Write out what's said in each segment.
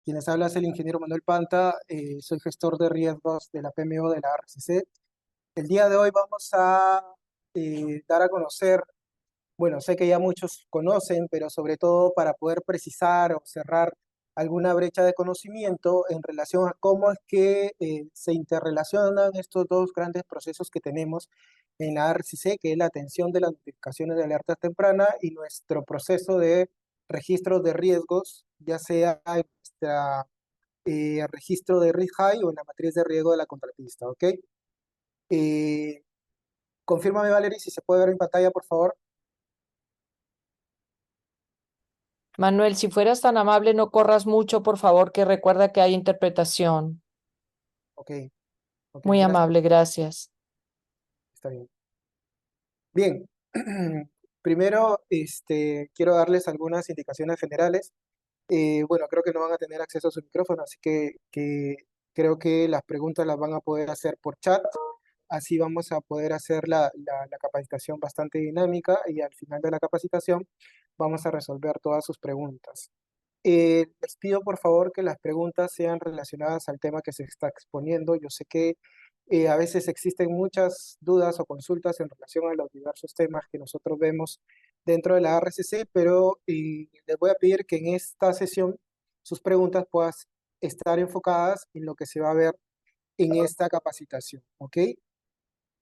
Quienes habla es el ingeniero Manuel Panta, soy gestor de riesgos de la PMO de la RCC. El día de hoy vamos a dar a conocer, bueno, sé que ya muchos conocen, pero sobre todo para poder precisar o cerrar alguna brecha de conocimiento en relación a cómo es que se interrelacionan estos dos grandes procesos que tenemos en la RCC, que es la atención de las notificaciones de alerta temprana y nuestro proceso de registros de riesgos, ya sea en nuestra registro de Risk High o en la matriz de riesgo de la contratista, ¿ok? Eh, Confírmame, Valerie, si se puede ver en pantalla, por favor. Manuel, si fueras tan amable, no corras mucho, por favor, que recuerda que hay interpretación. Ok, ok, Muy gracias. amable, gracias. Está bien. Bien, primero quiero darles algunas indicaciones generales. Bueno, creo que no van a tener acceso a su micrófono, así que creo que las preguntas las van a poder hacer por chat. Así vamos a poder hacer la capacitación bastante dinámica y al final de la capacitación vamos a resolver todas sus preguntas. Les pido por favor que las preguntas sean relacionadas al tema que se está exponiendo. Yo sé que a veces existen muchas dudas o consultas en relación a los diversos temas que nosotros vemos dentro de la RCC, pero les voy a pedir que en esta sesión sus preguntas puedan estar enfocadas en lo que se va a ver en esta capacitación, ¿ok?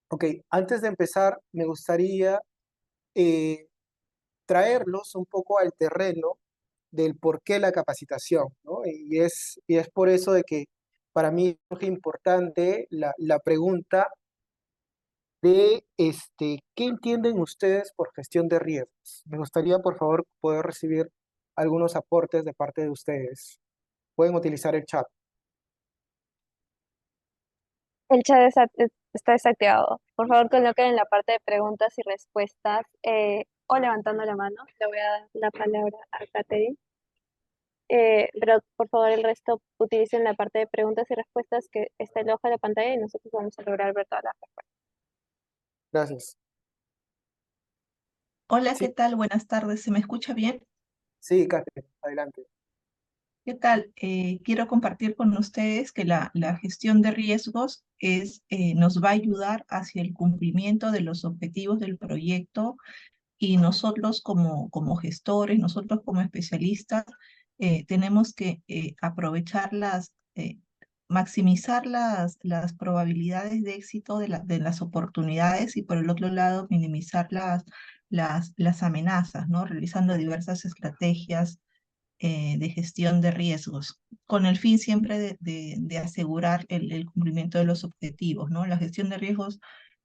Ok, antes de empezar, me gustaría eh, traerlos un poco al terreno del por qué la capacitación, ¿no? Y es por eso de que para mí es importante la pregunta de ¿qué entienden ustedes por gestión de riesgos? Me gustaría, por favor, poder recibir algunos aportes de parte de ustedes. Pueden utilizar el chat. El chat está desactivado. Por favor, coloquen en la parte de preguntas y respuestas o levantando la mano. Le voy a dar la palabra a Catherine. Pero por favor, el resto utilicen la parte de preguntas y respuestas que está el ojo de la pantalla y nosotros vamos a lograr ver todas las respuestas. Gracias. Hola, ¿qué Sí, tal? Buenas tardes. ¿Se me escucha bien? sí, Catherine, adelante. ¿Qué tal? Quiero compartir con ustedes que la gestión de riesgos nos va a ayudar hacia el cumplimiento de los objetivos del proyecto y nosotros como gestores, nosotros como especialistas, tenemos que aprovechar maximizar las probabilidades de éxito de las oportunidades y por el otro lado minimizar las amenazas, ¿no? Realizando diversas estrategias de gestión de riesgos, con el fin siempre de asegurar el cumplimiento de los objetivos, ¿no? La gestión de riesgos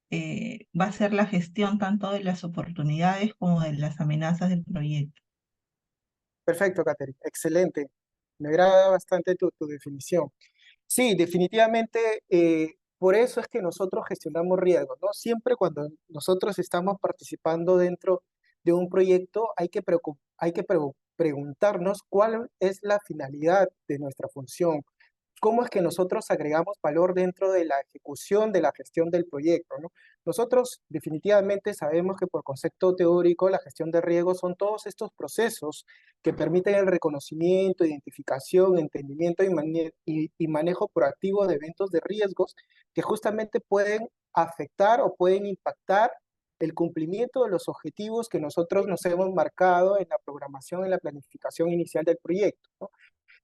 va a ser la gestión tanto de las oportunidades como de las amenazas del proyecto. Perfecto, Catherine, excelente. Me agrada bastante tu definición. Sí, definitivamente, por eso es que nosotros gestionamos riesgos, ¿no? Siempre cuando nosotros estamos participando dentro de un proyecto, hay que preguntarnos cuál es la finalidad de nuestra función, cómo es que nosotros agregamos valor dentro de la ejecución de la gestión del proyecto, ¿no? Nosotros definitivamente sabemos que por concepto teórico la gestión de riesgos son todos estos procesos que permiten el reconocimiento, identificación, entendimiento y manejo proactivo de eventos de riesgos que justamente pueden afectar o pueden impactar el cumplimiento de los objetivos que nosotros nos hemos marcado en la programación, en la planificación inicial del proyecto, ¿no?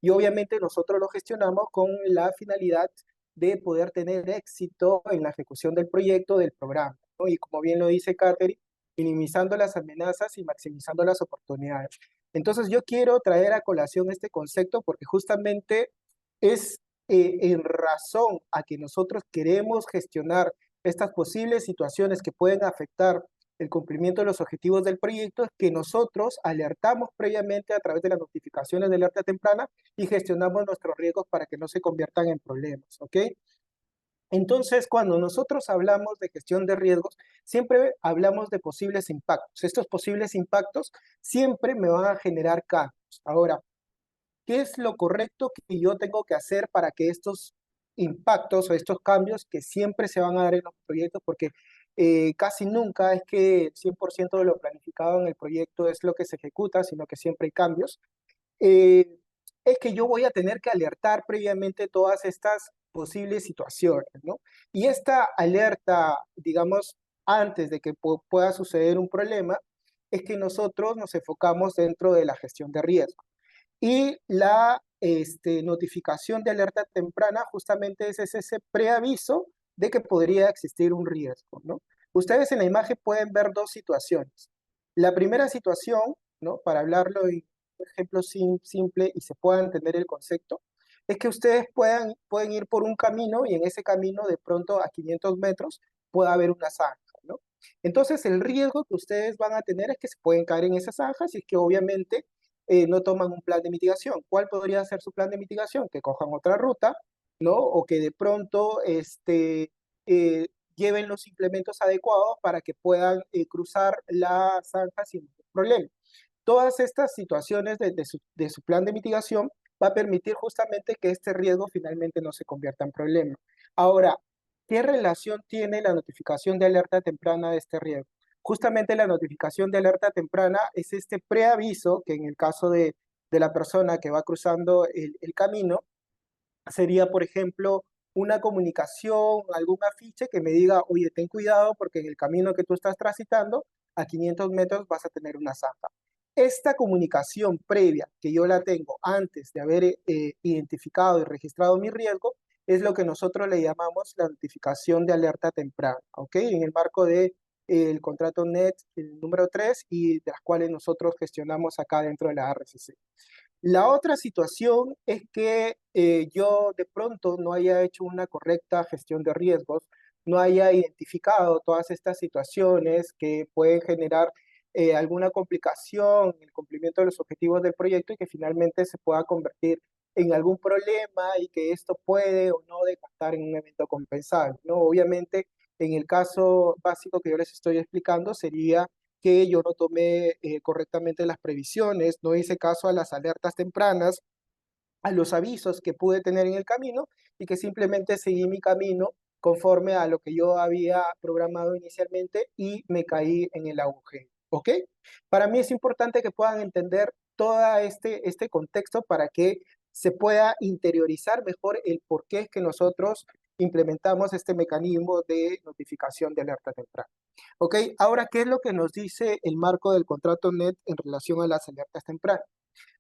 Y obviamente nosotros lo gestionamos con la finalidad de poder tener éxito en la ejecución del proyecto, del programa, ¿no? Y como bien lo dice Catherine, minimizando las amenazas y maximizando las oportunidades. Entonces yo quiero traer a colación este concepto porque justamente es en razón a que nosotros queremos gestionar estas posibles situaciones que pueden afectar el cumplimiento de los objetivos del proyecto, es que nosotros alertamos previamente a través de las notificaciones de alerta temprana y gestionamos nuestros riesgos para que no se conviertan en problemas, ¿ok? Entonces, cuando nosotros hablamos de gestión de riesgos, siempre hablamos de posibles impactos. Estos posibles impactos siempre me van a generar cambios. Ahora, ¿qué es lo correcto que yo tengo que hacer para que estos impactos o estos cambios que siempre se van a dar en los proyectos? Porque casi nunca es que el 100% de lo planificado en el proyecto es lo que se ejecuta, sino que siempre hay cambios. Eh, es que yo voy a tener que alertar previamente todas estas posibles situaciones, ¿no? Y esta alerta, digamos, antes de que pueda suceder un problema, es que nosotros nos enfocamos dentro de la gestión de riesgo. Y la notificación de alerta temprana justamente es ese preaviso de que podría existir un riesgo, ¿no? Ustedes en la imagen pueden ver dos situaciones. La primera situación, ¿no? Para hablarlo en un ejemplo simple y se pueda entender el concepto, es que ustedes pueden ir por un camino y en ese camino de pronto a 500 metros pueda haber una zanja, ¿no? Entonces el riesgo que ustedes van a tener es que se pueden caer en esas zanjas y es que obviamente no toman un plan de mitigación. ¿Cuál podría ser su plan de mitigación? Que cojan otra ruta, ¿no? O que de pronto eh, lleven los implementos adecuados para que puedan cruzar la zanja sin ningún problema. Todas estas situaciones de su plan de mitigación va a permitir justamente que este riesgo finalmente no se convierta en problema. Ahora, ¿qué relación tiene la notificación de alerta temprana de este riesgo? Justamente la notificación de alerta temprana es este preaviso que en el caso de la persona que va cruzando el camino, sería, por ejemplo, una comunicación, algún afiche que me diga, oye, ten cuidado porque en el camino que tú estás transitando, a 500 metros vas a tener una zanja. Esta comunicación previa que yo la tengo antes de haber identificado y registrado mi riesgo es lo que nosotros le llamamos la notificación de alerta temprana, ¿ok? En el marco de el contrato NET el número 3 y de las cuales nosotros gestionamos acá dentro de la RCC. La otra situación es que yo de pronto no haya hecho una correcta gestión de riesgos, no haya identificado todas estas situaciones que pueden generar alguna complicación en el cumplimiento de los objetivos del proyecto y que finalmente se pueda convertir en algún problema y que esto puede o no decantar en un evento compensable, ¿no? Obviamente, en el caso básico que yo les estoy explicando sería que yo no tomé correctamente las previsiones, no hice caso a las alertas tempranas, a los avisos que pude tener en el camino y que simplemente seguí mi camino conforme a lo que yo había programado inicialmente y me caí en el agujero, ¿ok? Para mí es importante que puedan entender todo este contexto para que se pueda interiorizar mejor el por qué es que nosotros implementamos este mecanismo de notificación de alerta temprana. ¿Ok? Ahora, ¿qué es lo que nos dice el marco del contrato NET en relación a las alertas tempranas?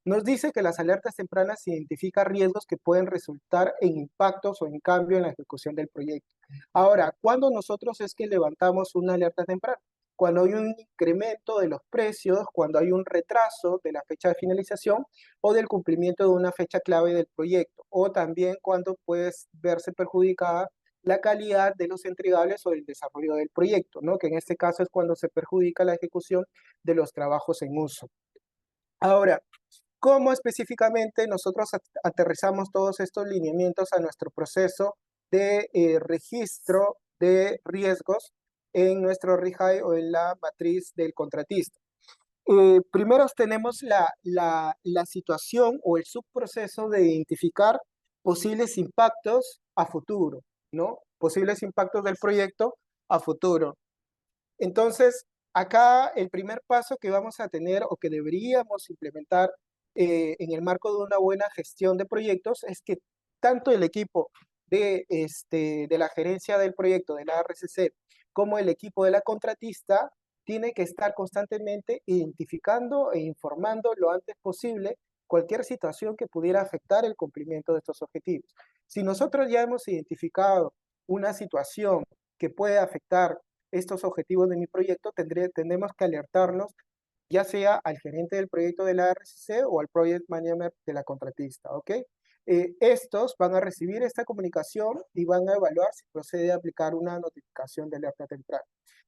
Nos dice que las alertas tempranas identifican riesgos que pueden resultar en impactos o en cambio en la ejecución del proyecto. Ahora, ¿cuándo nosotros es que levantamos una alerta temprana? Cuando hay un incremento de los precios, cuando hay un retraso de la fecha de finalización o del cumplimiento de una fecha clave del proyecto, o también cuando puede verse perjudicada la calidad de los entregables o el desarrollo del proyecto, ¿no? Que en este caso es cuando se perjudica la ejecución de los trabajos en uso. Ahora, ¿cómo específicamente nosotros aterrizamos todos estos lineamientos a nuestro proceso de registro de riesgos en nuestro RIHAI o en la matriz del contratista? Primero tenemos la situación o el subproceso de identificar posibles impactos a futuro, ¿no? Posibles impactos del proyecto a futuro. Entonces, acá el primer paso que vamos a tener o que deberíamos implementar en el marco de una buena gestión de proyectos es que tanto el equipo de la gerencia del proyecto, de la RCC, como el equipo de la contratista, tiene que estar constantemente identificando e informando lo antes posible cualquier situación que pudiera afectar el cumplimiento de estos objetivos. Si nosotros ya hemos identificado una situación que puede afectar estos objetivos de mi proyecto, tendremos que alertarnos ya sea al gerente del proyecto de la RCC o al project manager de la contratista, ¿ok? Estos van a recibir esta comunicación y van a evaluar si procede a aplicar una notificación de alerta temprana.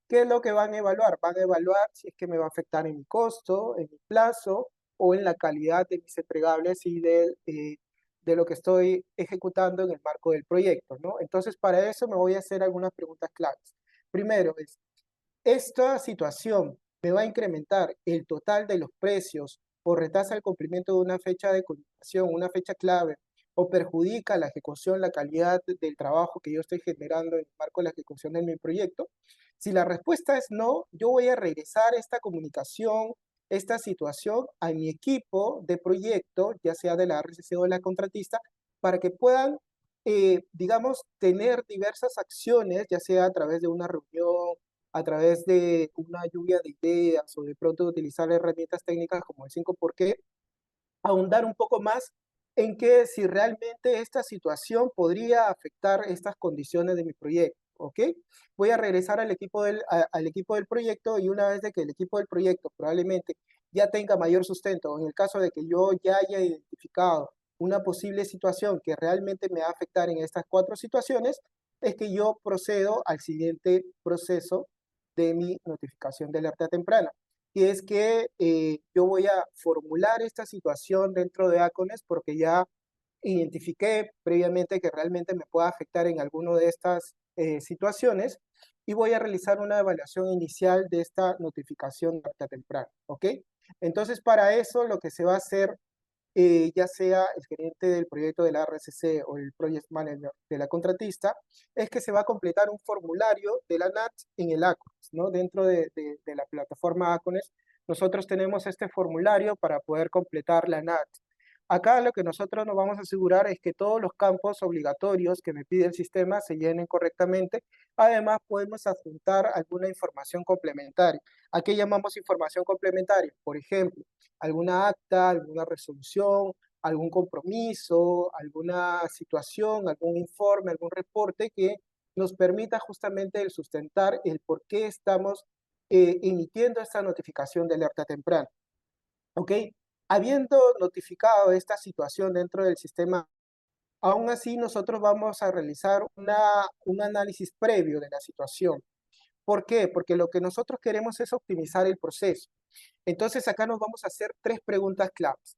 ¿Qué es lo que van a evaluar? Van a evaluar si es que me va a afectar en mi costo, en mi plazo o en la calidad de mis entregables y de lo que estoy ejecutando en el marco del proyecto, ¿no? Entonces, para eso me voy a hacer algunas preguntas claves. Primero, ¿esta situación me va a incrementar el total de los precios o retrasa el cumplimiento de una fecha de comunicación, una fecha clave, o perjudica la ejecución, la calidad del trabajo que yo estoy generando en el marco de la ejecución de mi proyecto? Si la respuesta es no, yo voy a regresar esta comunicación esta situación a mi equipo de proyecto, ya sea de la RCC o de la contratista, para que puedan, digamos, tener diversas acciones, ya sea a través de una reunión, a través de una lluvia de ideas o de pronto utilizar herramientas técnicas como el 5 por qué, ahondar un poco más en que si realmente esta situación podría afectar estas condiciones de mi proyecto, ¿ok? Voy a regresar al equipo al equipo del proyecto y una vez de que el equipo del proyecto probablemente ya tenga mayor sustento, o en el caso de que yo ya haya identificado una posible situación que realmente me va a afectar en estas 4 situaciones, es que yo procedo al siguiente proceso de mi notificación de alerta temprana. Y es que yo voy a formular esta situación dentro de Acones porque ya identifiqué previamente que realmente me pueda afectar en alguna de estas situaciones y voy a realizar una evaluación inicial de esta notificación de alerta temprana, ¿ok? Entonces, para eso lo que se va a hacer, ya sea el gerente del proyecto de la RCC o el project manager de la contratista, es que se va a completar un formulario de la NAT en el Acones, ¿no? Dentro de la plataforma Acones, nosotros tenemos este formulario para poder completar la NAT. Acá lo que nosotros nos vamos a asegurar es que todos los campos obligatorios que me pide el sistema se llenen correctamente. Además, podemos adjuntar alguna información complementaria. ¿A qué llamamos información complementaria? Por ejemplo, alguna acta, alguna resolución, algún compromiso, alguna situación, algún informe, algún reporte que nos permita justamente el sustentar el por qué estamos emitiendo esta notificación de alerta temprana. ¿Ok? Habiendo notificado esta situación dentro del sistema, aún así nosotros vamos a realizar un análisis previo de la situación. ¿Por qué? Porque lo que nosotros queremos es optimizar el proceso. Entonces acá nos vamos a hacer 3 preguntas claves.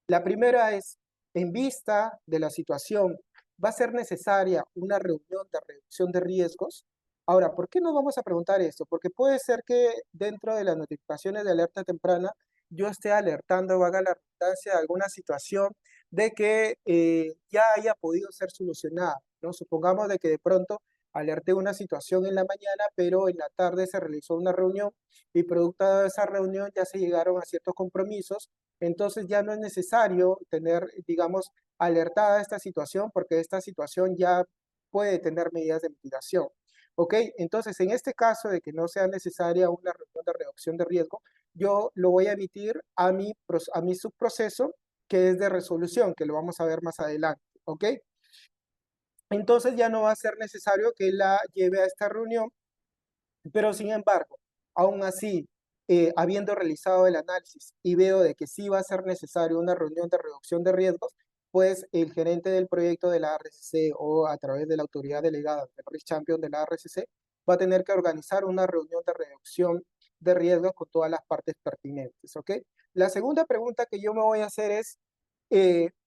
La primera es, en vista de la situación, ¿va a ser necesaria una reunión de reducción de riesgos? Ahora, ¿por qué nos vamos a preguntar esto? Porque puede ser que dentro de las notificaciones de alerta temprana yo esté alertando, valga la redundancia, de alguna situación de que ya haya podido ser solucionada, ¿no? Supongamos de que de pronto alerté una situación en la mañana, pero en la tarde se realizó una reunión y producto de esa reunión ya se llegaron a ciertos compromisos, entonces ya no es necesario tener, digamos, alertada esta situación porque esta situación ya puede tener medidas de mitigación. ¿Ok? Entonces, en este caso de que no sea necesaria una reunión de reducción de riesgo, yo lo voy a emitir a mi subproceso que es de resolución, que lo vamos a ver más adelante. ¿Ok? Entonces ya no va a ser necesario que la lleve a esta reunión, pero sin embargo, aún así, habiendo realizado el análisis y veo de que sí va a ser necesario una reunión de reducción de riesgos, pues el gerente del proyecto de la RCC o a través de la autoridad delegada del Risk Champion de la RCC va a tener que organizar una reunión de reducción de riesgos con todas las partes pertinentes, ¿ok? La segunda pregunta que yo me voy a hacer es,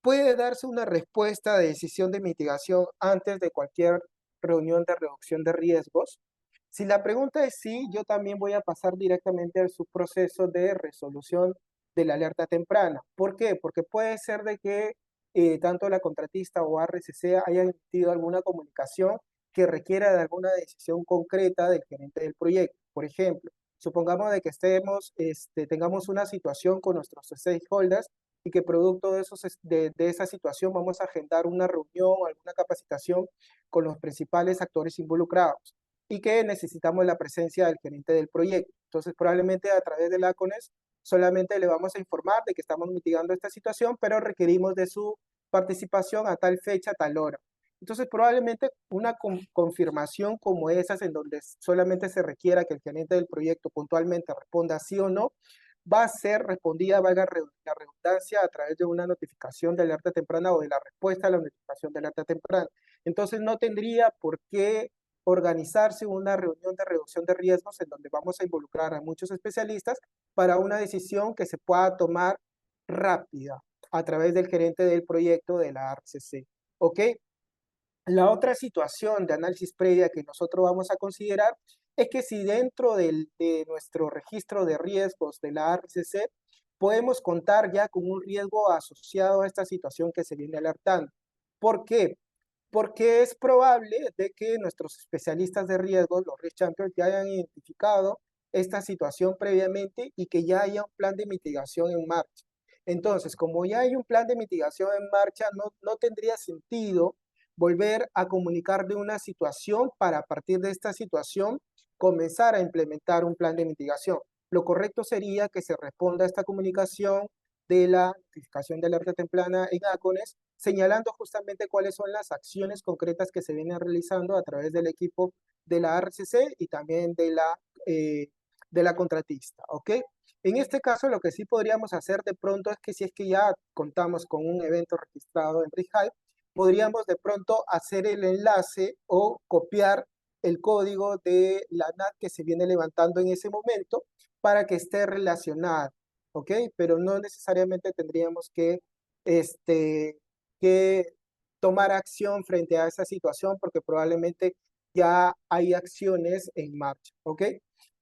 ¿puede darse una respuesta de decisión de mitigación antes de cualquier reunión de reducción de riesgos? Si la pregunta es sí, yo también voy a pasar directamente al subproceso de resolución de la alerta temprana. ¿Por qué? Porque puede ser de que tanto la contratista o RCC hayan emitido alguna comunicación que requiera de alguna decisión concreta del gerente del proyecto. Por ejemplo, supongamos de que tengamos una situación con nuestros stakeholders y que producto de esa situación vamos a agendar una reunión o alguna capacitación con los principales actores involucrados y que necesitamos la presencia del gerente del proyecto. Entonces, probablemente a través del ACONES solamente le vamos a informar de que estamos mitigando esta situación, pero requerimos de su participación a tal fecha, a tal hora. Entonces, probablemente una confirmación como esas, en donde solamente se requiera que el gerente del proyecto puntualmente responda sí o no, va a ser respondida, valga la redundancia, a través de una notificación de alerta temprana o de la respuesta a la notificación de alerta temprana. Entonces, no tendría por qué organizarse una reunión de reducción de riesgos en donde vamos a involucrar a muchos especialistas para una decisión que se pueda tomar rápida a través del gerente del proyecto de la RCC. ¿Ok? La otra situación de análisis previa que nosotros vamos a considerar es que si dentro de nuestro registro de riesgos de la RCC podemos contar ya con un riesgo asociado a esta situación que se viene alertando. ¿Por qué? Porque es probable de que nuestros especialistas de riesgos, los Risk Champions, ya hayan identificado esta situación previamente y que ya haya un plan de mitigación en marcha. Entonces, como ya hay un plan de mitigación en marcha, no tendría sentido volver a comunicar de una situación para a partir de esta situación comenzar a implementar un plan de mitigación. Lo correcto sería que se responda a esta comunicación de la notificación de alerta temprana en ACONES, señalando justamente cuáles son las acciones concretas que se vienen realizando a través del equipo de la RCC y también de la contratista, ¿ok? En este caso, lo que sí podríamos hacer de pronto es que si es que ya contamos con un evento registrado en ReHive, podríamos de pronto hacer el enlace o copiar el código de la NAT que se viene levantando en ese momento para que esté relacionada, ¿ok? Pero no necesariamente tendríamos que tomar acción frente a esa situación porque probablemente ya hay acciones en marcha, ¿ok?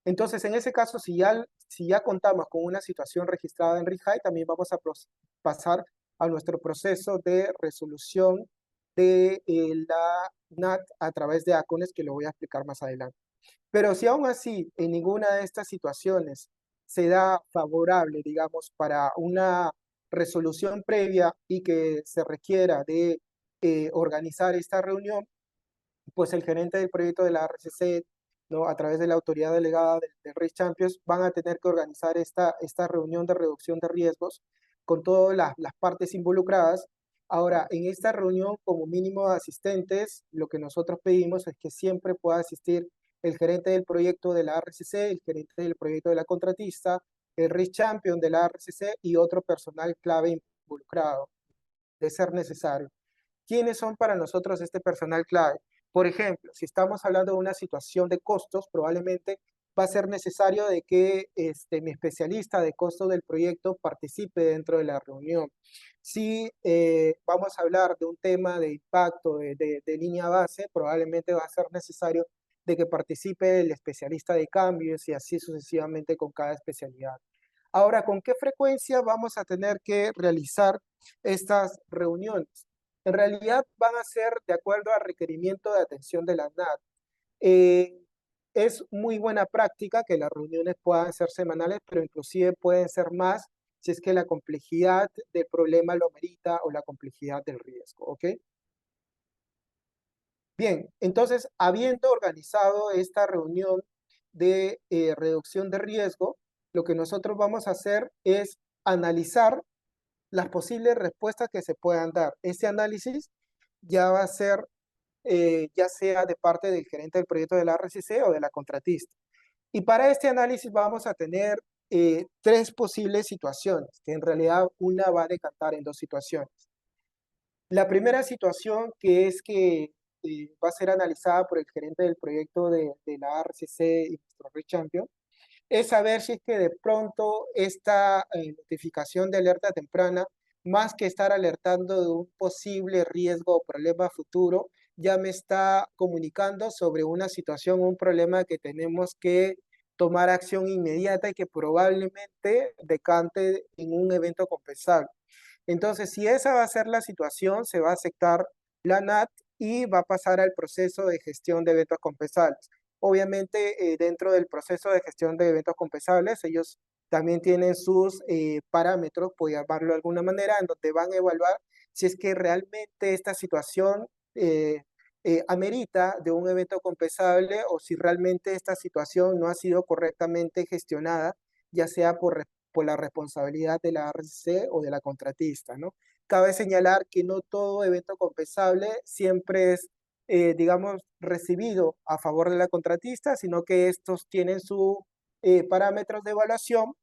Entonces, en ese caso, si ya contamos con una situación registrada en ReHive, también vamos a pasar a nuestro proceso de resolución de la NAT a través de ACONES, que lo voy a explicar más adelante. Pero si aún así en ninguna de estas situaciones se da favorable, digamos, para una resolución previa y que se requiera de organizar esta reunión, pues el gerente del proyecto de la RCC, ¿no? A través de la autoridad delegada de Risk Champions, van a tener que organizar esta reunión de reducción de riesgos con todas las partes involucradas. Ahora, en esta reunión, como mínimo de asistentes, lo que nosotros pedimos es que siempre pueda asistir el gerente del proyecto de la RCC, el gerente del proyecto de la contratista, el Risk Champion de la RCC y otro personal clave involucrado, de ser necesario. ¿Quiénes son para nosotros este personal clave? Por ejemplo, si estamos hablando de una situación de costos, probablemente va a ser necesario de que mi especialista de costos del proyecto participe dentro de la reunión. Si vamos a hablar de un tema de impacto de línea base, probablemente va a ser necesario de que participe el especialista de cambios y así sucesivamente con cada especialidad. Ahora, ¿con qué frecuencia vamos a tener que realizar estas reuniones? En realidad van a ser de acuerdo al requerimiento de atención de la NAT. Es muy buena práctica que las reuniones puedan ser semanales, pero inclusive pueden ser más si es que la complejidad del problema lo merita o la complejidad del riesgo, ¿ok? Bien, entonces, habiendo organizado esta reunión de reducción de riesgo, lo que nosotros vamos a hacer es analizar las posibles respuestas que se puedan dar. Este análisis ya va a ser, ya sea de parte del gerente del proyecto de la RCC o de la contratista. Y para este análisis vamos a tener tres posibles situaciones, que en realidad una va a decantar en dos situaciones. La primera situación que es que va a ser analizada por el gerente del proyecto de la RCC y nuestro Risk Champion, es saber si es que de pronto esta notificación de alerta temprana, más que estar alertando de un posible riesgo o problema futuro, ya me está comunicando sobre una situación, un problema que tenemos que tomar acción inmediata y que probablemente decante en un evento compensable. Entonces, si esa va a ser la situación, se va a aceptar la NAT y va a pasar al proceso de gestión de eventos compensables. Obviamente, dentro del proceso de gestión de eventos compensables, ellos también tienen sus parámetros, por llamarlo de alguna manera, en donde van a evaluar si es que realmente esta situación amerita de un evento compensable o si realmente esta situación no ha sido correctamente gestionada, ya sea por la responsabilidad de la RCC o de la contratista, ¿no? Cabe señalar que no todo evento compensable siempre es, digamos, recibido a favor de la contratista, sino que estos tienen sus parámetros de evaluación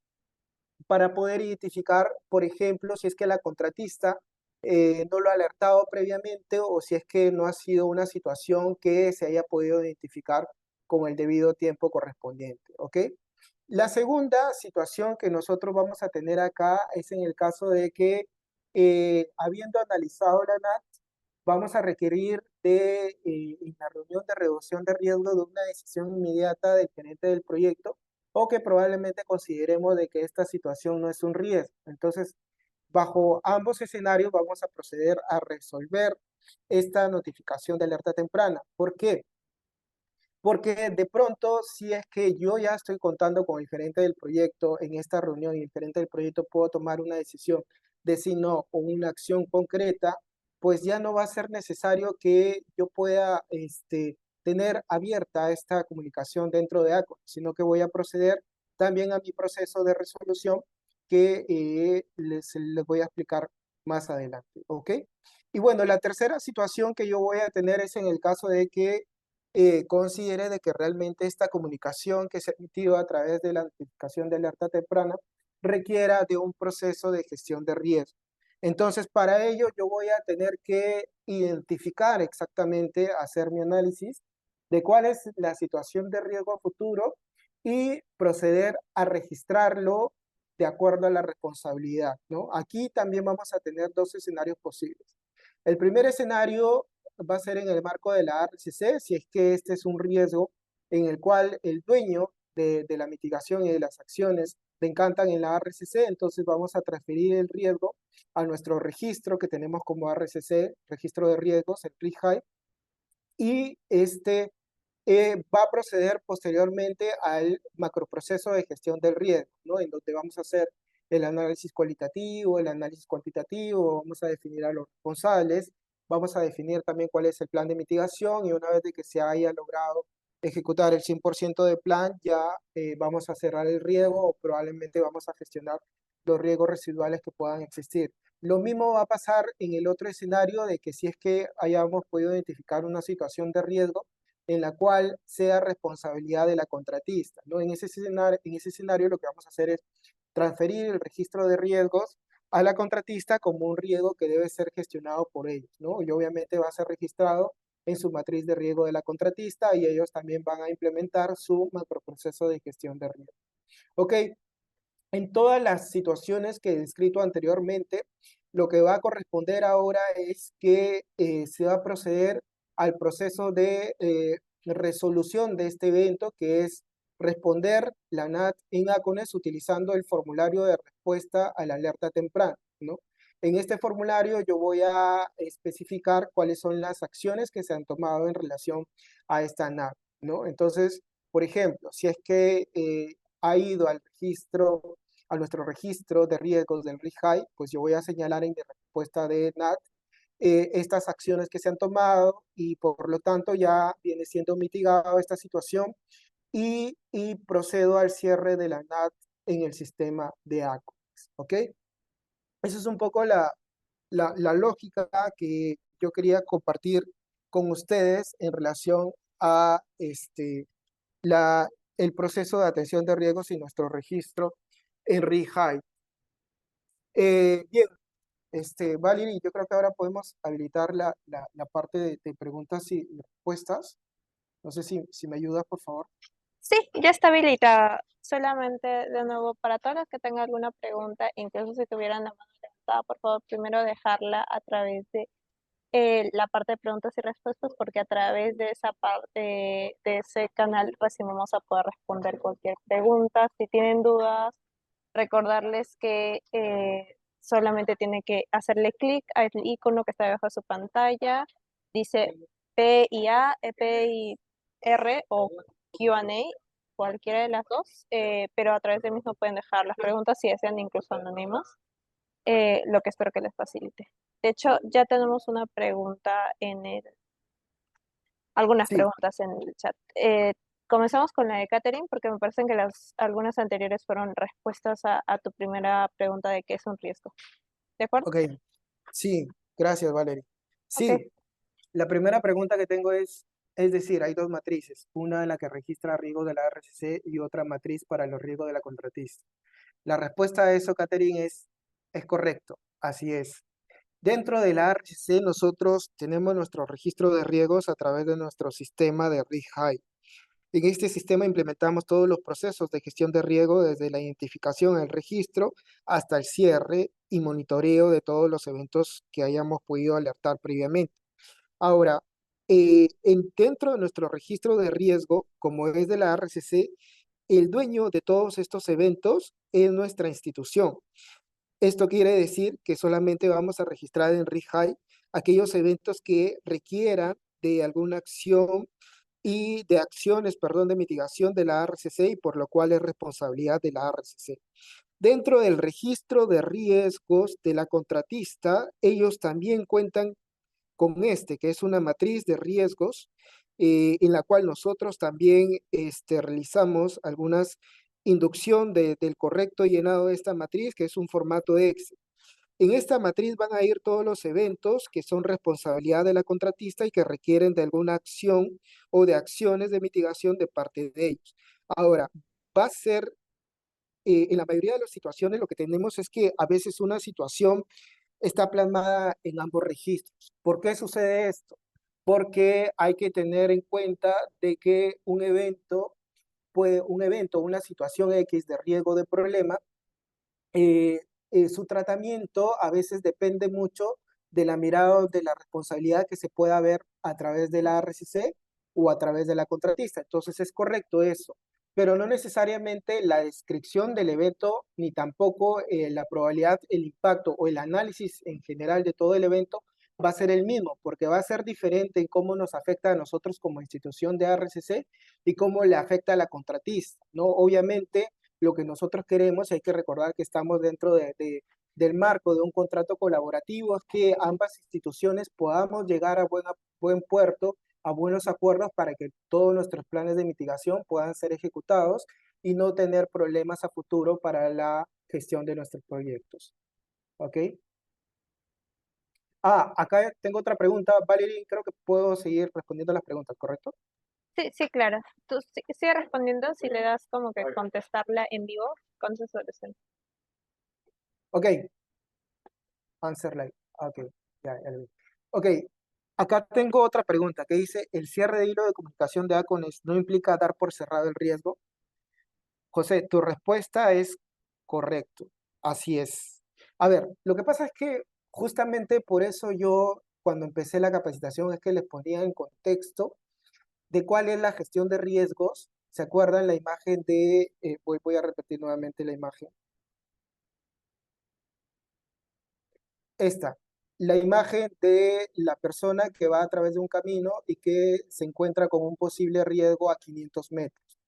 para poder identificar, por ejemplo, si es que la contratista no lo ha alertado previamente o si es que no ha sido una situación que se haya podido identificar con el debido tiempo correspondiente, ¿ok? La segunda situación que nosotros vamos a tener acá es en el caso de que, habiendo analizado la NAT, vamos a requerir en la reunión de reducción de riesgo de una decisión inmediata del gerente del proyecto o que probablemente consideremos de que esta situación no es un riesgo. Entonces, bajo ambos escenarios vamos a proceder a resolver esta notificación de alerta temprana. ¿Por qué? Porque de pronto, si es que yo ya estoy contando con el gerente del proyecto en esta reunión y el gerente del proyecto puedo tomar una decisión de si no o una acción concreta, pues ya no va a ser necesario que yo pueda tener abierta esta comunicación dentro de ACO, sino que voy a proceder también a mi proceso de resolución que les voy a explicar más adelante, ¿ok? Y bueno, la tercera situación que yo voy a tener es en el caso de que considere de que realmente esta comunicación que se ha emitido a través de la notificación de alerta temprana requiera de un proceso de gestión de riesgo. Entonces, para ello yo voy a tener que identificar exactamente, hacer mi análisis de cuál es la situación de riesgo a futuro y proceder a registrarlo de acuerdo a la responsabilidad, ¿no? Aquí también vamos a tener dos escenarios posibles. El primer escenario va a ser en el marco de la ARCC, si es que este es un riesgo en el cual el dueño de la mitigación y de las acciones le encantan en la ARCC, entonces vamos a transferir el riesgo a nuestro registro que tenemos como ARCC, registro de riesgos, el RIHAI, y va a proceder posteriormente al macroproceso de gestión del riesgo, ¿no? En donde vamos a hacer el análisis cualitativo, el análisis cuantitativo, vamos a definir a los responsables, vamos a definir también cuál es el plan de mitigación y una vez de que se haya logrado ejecutar el 100% del plan, ya vamos a cerrar el riesgo o probablemente vamos a gestionar los riesgos residuales que puedan existir. Lo mismo va a pasar en el otro escenario de que si es que hayamos podido identificar una situación de riesgo en la cual sea responsabilidad de la contratista, ¿no? En ese escenario lo que vamos a hacer es transferir el registro de riesgos a la contratista como un riesgo que debe ser gestionado por ellos, ¿no? Y obviamente va a ser registrado en su matriz de riesgo de la contratista y ellos también van a implementar su macroproceso de gestión de riesgo. Ok, en todas las situaciones que he descrito anteriormente, lo que va a corresponder ahora es que se va a proceder al proceso de resolución de este evento, que es responder la NAT en ACONES utilizando el formulario de respuesta a la alerta temprana, ¿no? En este formulario yo voy a especificar cuáles son las acciones que se han tomado en relación a esta NAT, ¿no? Entonces, por ejemplo, si es que ha ido al registro a nuestro registro de riesgos del RIHAI, pues yo voy a señalar en mi respuesta de NAT estas acciones que se han tomado y por lo tanto ya viene siendo mitigada esta situación y procedo al cierre de la NAT en el sistema de ACONES, ¿ok? Esa es un poco la lógica que yo quería compartir con ustedes en relación a el proceso de atención de riesgos y nuestro registro en RIHAI. Bien, Valerie, yo creo que ahora podemos habilitar la parte de preguntas y respuestas. No sé si me ayudas, por favor. Sí, ya está habilitada. Solamente de nuevo, para todos los que tengan alguna pregunta, incluso si tuvieran la mano levantada, por favor, primero dejarla a través de la parte de preguntas y respuestas, porque a través de esa parte, de ese canal, recién vamos a poder responder cualquier pregunta. Si tienen dudas, recordarles que solamente tiene que hacerle clic al icono que está debajo de su pantalla. Dice PIA, PIR o Q&A, cualquiera de las dos, pero a través del mismo pueden dejar las preguntas si desean, incluso anónimas, lo que espero que les facilite. De hecho, ya tenemos una pregunta algunas Sí, preguntas en el chat. Comenzamos con la de Catherine, porque me parecen que algunas anteriores fueron respuestas a tu primera pregunta de qué es un riesgo. ¿De acuerdo? ok. Sí, gracias, Valerie. Ok. Sí, la primera pregunta que tengo es decir, hay dos matrices, una en la que registra riesgos de la RCC y otra matriz para los riesgos de la contratista. La respuesta a eso, Catherine, es correcto, así es. Dentro de la RCC nosotros tenemos nuestro registro de riesgos a través de nuestro sistema de RIHAI. En este sistema implementamos todos los procesos de gestión de riesgo desde la identificación, el registro, hasta el cierre y monitoreo de todos los eventos que hayamos podido alertar previamente. Ahora, dentro de nuestro registro de riesgo, como es de la RCC, el dueño de todos estos eventos es nuestra institución. Esto quiere decir que solamente vamos a registrar en RIHAI aquellos eventos que requieran de alguna acción y de acciones, perdón, de mitigación de la ARCC y por lo cual es responsabilidad de la ARCC. Dentro del registro de riesgos de la contratista, ellos también cuentan con que es una matriz de riesgos, en la cual nosotros también realizamos algunas inducción del correcto llenado de esta matriz, que es un formato Excel. En esta matriz van a ir todos los eventos que son responsabilidad de la contratista y que requieren de alguna acción o de acciones de mitigación de parte de ellos. Ahora, va a ser, en la mayoría de las situaciones, lo que tenemos es que a veces una situación está plasmada en ambos registros. ¿Por qué sucede esto? Porque hay que tener en cuenta de que una situación X de riesgo de problema, su tratamiento a veces depende mucho de la mirada de la responsabilidad que se pueda ver a través de la RCC o a través de la contratista. Entonces es correcto eso, pero no necesariamente la descripción del evento ni tampoco la probabilidad, el impacto o el análisis en general de todo el evento va a ser el mismo, porque va a ser diferente en cómo nos afecta a nosotros como institución de RCC y cómo le afecta a la contratista, ¿no? Obviamente, lo que nosotros queremos, hay que recordar que estamos dentro del marco de un contrato colaborativo, es que ambas instituciones podamos llegar a buen puerto, a buenos acuerdos para que todos nuestros planes de mitigación puedan ser ejecutados y no tener problemas a futuro para la gestión de nuestros proyectos. ¿Ok? Acá tengo otra pregunta. Valerie, creo que puedo seguir respondiendo a las preguntas, ¿correcto? Sí, sí, claro. Tú sigue respondiendo si le das como que contestarla en vivo con su solución. Ok. Answer live. Ok, ya lo vi. Ok, acá tengo otra pregunta que dice, ¿el cierre de hilo de comunicación de ACONES no implica dar por cerrado el riesgo? José, tu respuesta es correcto. Así es. A ver, lo que pasa es que justamente por eso yo, cuando empecé la capacitación, es que les ponía en contexto de cuál es la gestión de riesgos. ¿Se acuerdan la imagen de, voy a repetir nuevamente la imagen? Esta, la imagen de la persona que va a través de un camino y que se encuentra con un posible riesgo a 500 metros.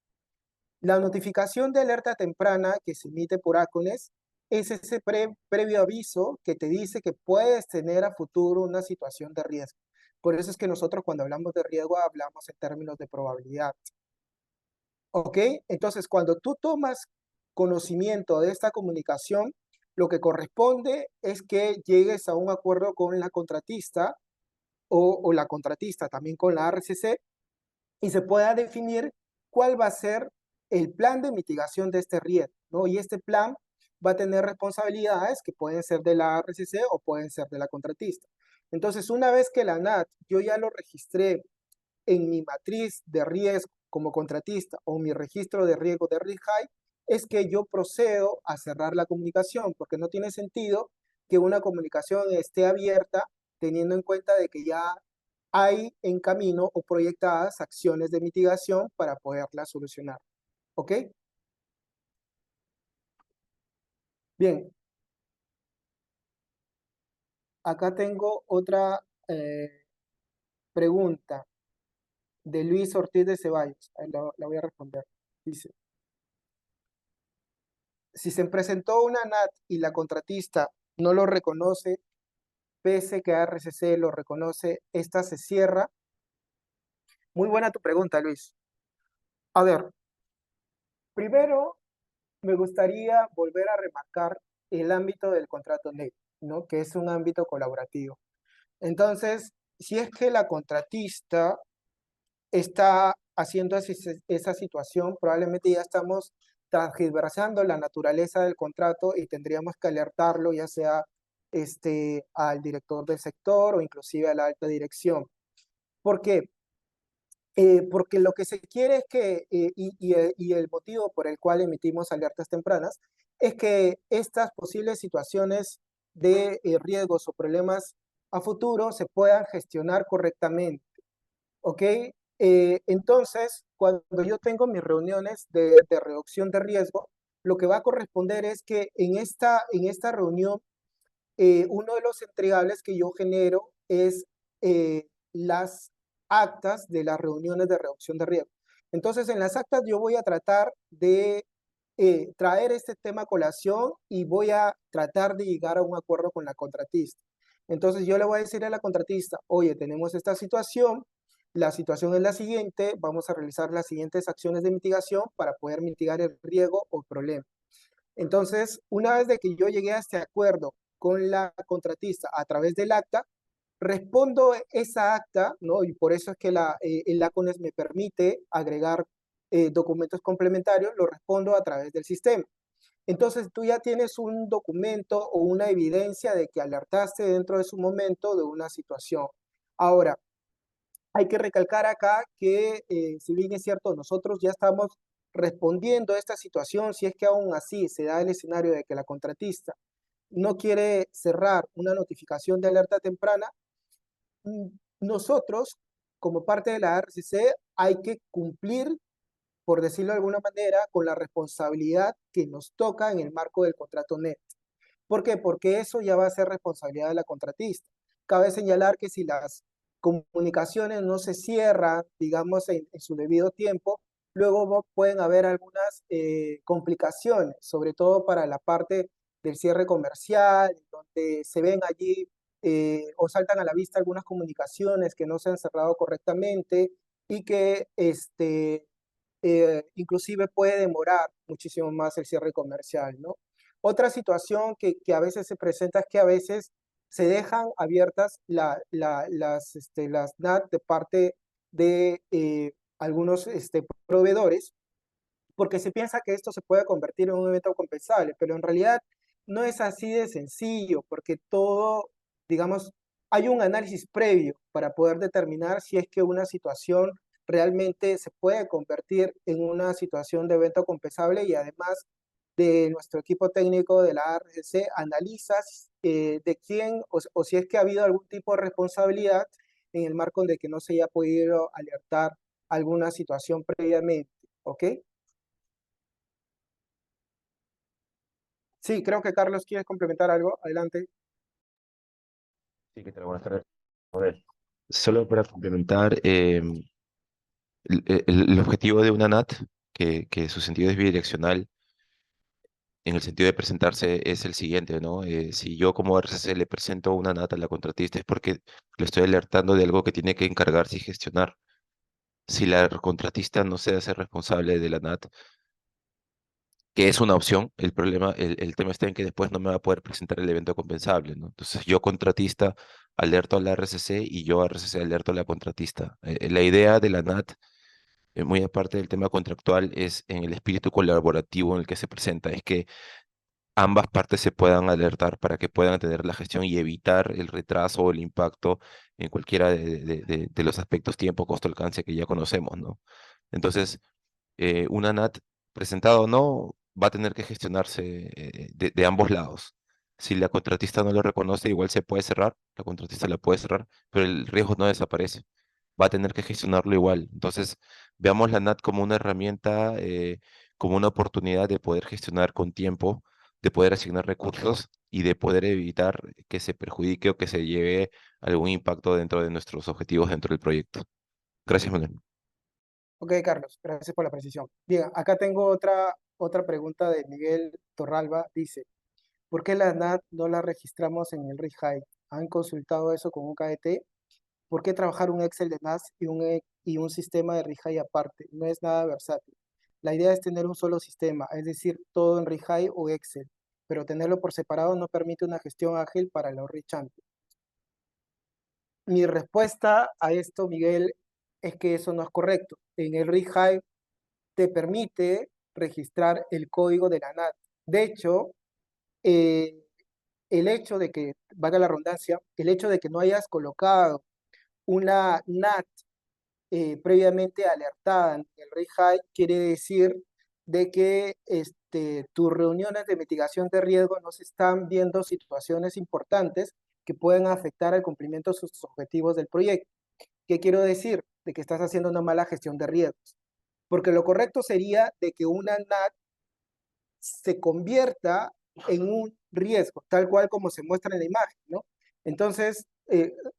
La notificación de alerta temprana que se emite por ACONES es ese previo aviso que te dice que puedes tener a futuro una situación de riesgo. Por eso es que nosotros cuando hablamos de riesgo hablamos en términos de probabilidad. ¿Ok? Entonces, cuando tú tomas conocimiento de esta comunicación, lo que corresponde es que llegues a un acuerdo con la contratista o la contratista también con la RCC y se pueda definir cuál va a ser el plan de mitigación de este riesgo, ¿no? Y este plan va a tener responsabilidades que pueden ser de la RCC o pueden ser de la contratista. Entonces, una vez que la NAT yo ya lo registré en mi matriz de riesgo como contratista o mi registro de riesgo de Risk High, es que yo procedo a cerrar la comunicación, porque no tiene sentido que una comunicación esté abierta teniendo en cuenta de que ya hay en camino o proyectadas acciones de mitigación para poderla solucionar. ¿Ok? Bien. Acá tengo otra pregunta de Luis Ortiz de Ceballos. Ahí la voy a responder. Dice, si se presentó una NAT y la contratista no lo reconoce, pese que RCC lo reconoce, esta se cierra. Muy buena tu pregunta, Luis. A ver, primero me gustaría volver a remarcar el ámbito del contrato NET, ¿no? Que es un ámbito colaborativo. Entonces, si es que la contratista está haciendo esa situación, probablemente ya estamos transgiversando la naturaleza del contrato y tendríamos que alertarlo, ya sea al director del sector o inclusive a la alta dirección. ¿Por qué? Porque lo que se quiere es que, y el motivo por el cual emitimos alertas tempranas, es que estas posibles situaciones de riesgos o problemas a futuro se puedan gestionar correctamente. ¿Ok? Entonces, cuando yo tengo mis reuniones de reducción de riesgo, lo que va a corresponder es que en esta reunión, uno de los entregables que yo genero es las actas de las reuniones de reducción de riesgo. Entonces, en las actas yo voy a tratar de traer este tema a colación y voy a tratar de llegar a un acuerdo con la contratista. Entonces, yo le voy a decir a la contratista, oye, tenemos esta situación, la situación es la siguiente, vamos a realizar las siguientes acciones de mitigación para poder mitigar el riesgo o problema. Entonces, una vez de que yo llegué a este acuerdo con la contratista a través del acta, respondo esa acta, ¿no? Y por eso es que el ACONES me permite agregar documentos complementarios, lo respondo a través del sistema. Entonces tú ya tienes un documento o una evidencia de que alertaste dentro de su momento de una situación. Ahora, hay que recalcar acá que, si bien es cierto, nosotros ya estamos respondiendo a esta situación, si es que aún así se da el escenario de que la contratista no quiere cerrar una notificación de alerta temprana, nosotros, como parte de la RCC, hay que cumplir, por decirlo de alguna manera, con la responsabilidad que nos toca en el marco del contrato NET. ¿Por qué? Porque eso ya va a ser responsabilidad de la contratista. Cabe señalar que si las comunicaciones no se cierran, digamos, en su debido tiempo, luego pueden haber algunas complicaciones, sobre todo para la parte del cierre comercial, donde se ven allí o saltan a la vista algunas comunicaciones que no se han cerrado correctamente y que inclusive puede demorar muchísimo más el cierre comercial, ¿no? Otra situación que a veces se presenta es que a veces se dejan abiertas las NAT de parte de algunos proveedores porque se piensa que esto se puede convertir en un evento compensable, pero en realidad no es así de sencillo, porque todo, digamos, hay un análisis previo para poder determinar si es que una situación realmente se puede convertir en una situación de evento compensable y además de nuestro equipo técnico de la RGC analiza de quién o si es que ha habido algún tipo de responsabilidad en el marco de que no se haya podido alertar alguna situación previamente, ¿ok? Sí, creo que Carlos quieres complementar algo. Adelante. Sí, ¿qué tal? Buenas tardes. A ver, solo para complementar, el objetivo de una NAT, que su sentido es bidireccional, en el sentido de presentarse, es el siguiente, ¿no? Si yo como RCC le presento una NAT a la contratista es porque lo estoy alertando de algo que tiene que encargarse y gestionar. Si la contratista no se hace responsable de la NAT, que es una opción, el tema está en que después no me va a poder presentar el evento compensable, ¿no? Entonces yo contratista alerto a la RCC y yo RCC alerto a la contratista. La idea de la NAT, muy aparte del tema contractual, es en el espíritu colaborativo en el que se presenta, es que ambas partes se puedan alertar para que puedan tener la gestión y evitar el retraso o el impacto en cualquiera de los aspectos tiempo, costo, alcance que ya conocemos, ¿no? Entonces, una NAT presentada o no va a tener que gestionarse de ambos lados. Si la contratista no lo reconoce, igual se puede cerrar, la contratista la puede cerrar, pero el riesgo no desaparece. Va a tener que gestionarlo igual. Entonces, veamos la NAT como una herramienta, como una oportunidad de poder gestionar con tiempo, de poder asignar recursos y de poder evitar que se perjudique o que se lleve algún impacto dentro de nuestros objetivos dentro del proyecto. Gracias, Manuel. Ok, Carlos, gracias por la precisión. Bien, acá tengo otra pregunta de Miguel Torralba. Dice, ¿por qué la NAT no la registramos en el RIGHAI? ¿Han consultado eso con un KDT? ¿Por qué trabajar un Excel de NAS y un sistema de RIGHAI aparte? No es nada versátil. La idea es tener un solo sistema, es decir, todo en RIGHAI o Excel, pero tenerlo por separado no permite una gestión ágil para los RIChampions. Mi respuesta a esto, Miguel, es que eso no es correcto. En el RIGHAI te permite registrar el código de la NAT. De hecho, eh, el hecho de que, valga la redundancia, el hecho de que no hayas colocado una NAT previamente alertada en el RIGHAI quiere decir de que tus reuniones de mitigación de riesgo no se están viendo situaciones importantes que pueden afectar el cumplimiento de sus objetivos del proyecto. ¿Qué quiero decir? De que estás haciendo una mala gestión de riesgos. Porque lo correcto sería de que una NAT se convierta en un riesgo, tal cual como se muestra en la imagen, ¿no? Entonces,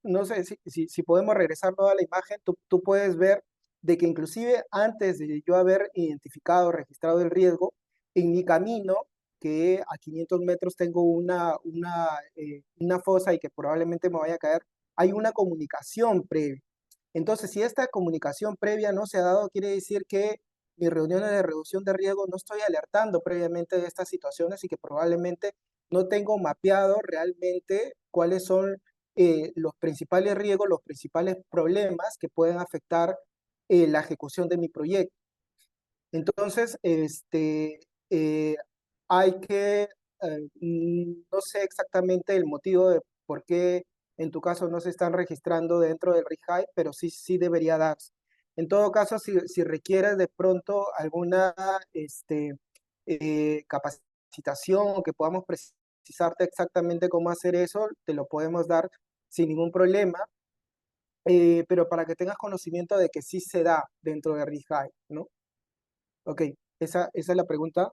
no sé si podemos regresar toda la imagen, tú puedes ver de que inclusive antes de yo haber identificado, registrado el riesgo, en mi camino, que a 500 metros tengo una fosa y que probablemente me vaya a caer, hay una comunicación previa. Entonces, si esta comunicación previa no se ha dado, quiere decir que mis reuniones de reducción de riesgo no estoy alertando previamente de estas situaciones y que probablemente no tengo mapeado realmente cuáles son los principales riesgos, los principales problemas que pueden afectar la ejecución de mi proyecto. Entonces, eh, hay que, no sé exactamente el motivo de por qué en tu caso no se están registrando dentro del RIHAI, pero sí debería darse. En todo caso, si requieres de pronto alguna capacitación o que podamos precisarte exactamente cómo hacer eso, te lo podemos dar sin ningún problema, pero para que tengas conocimiento de que sí se da dentro de RIHAI, ¿no? Ok, esa es la pregunta.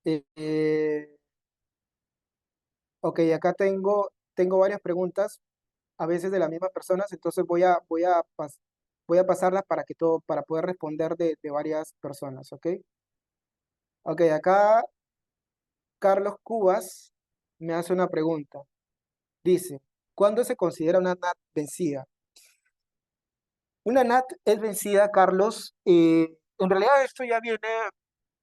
Eh, ok, acá tengo varias preguntas, a veces de las mismas personas, entonces voy a pasarlas para poder responder de varias personas, ¿ok? Ok, acá Carlos Cubas me hace una pregunta. Dice, ¿cuándo se considera una NAT vencida? Una NAT es vencida, Carlos. En realidad esto ya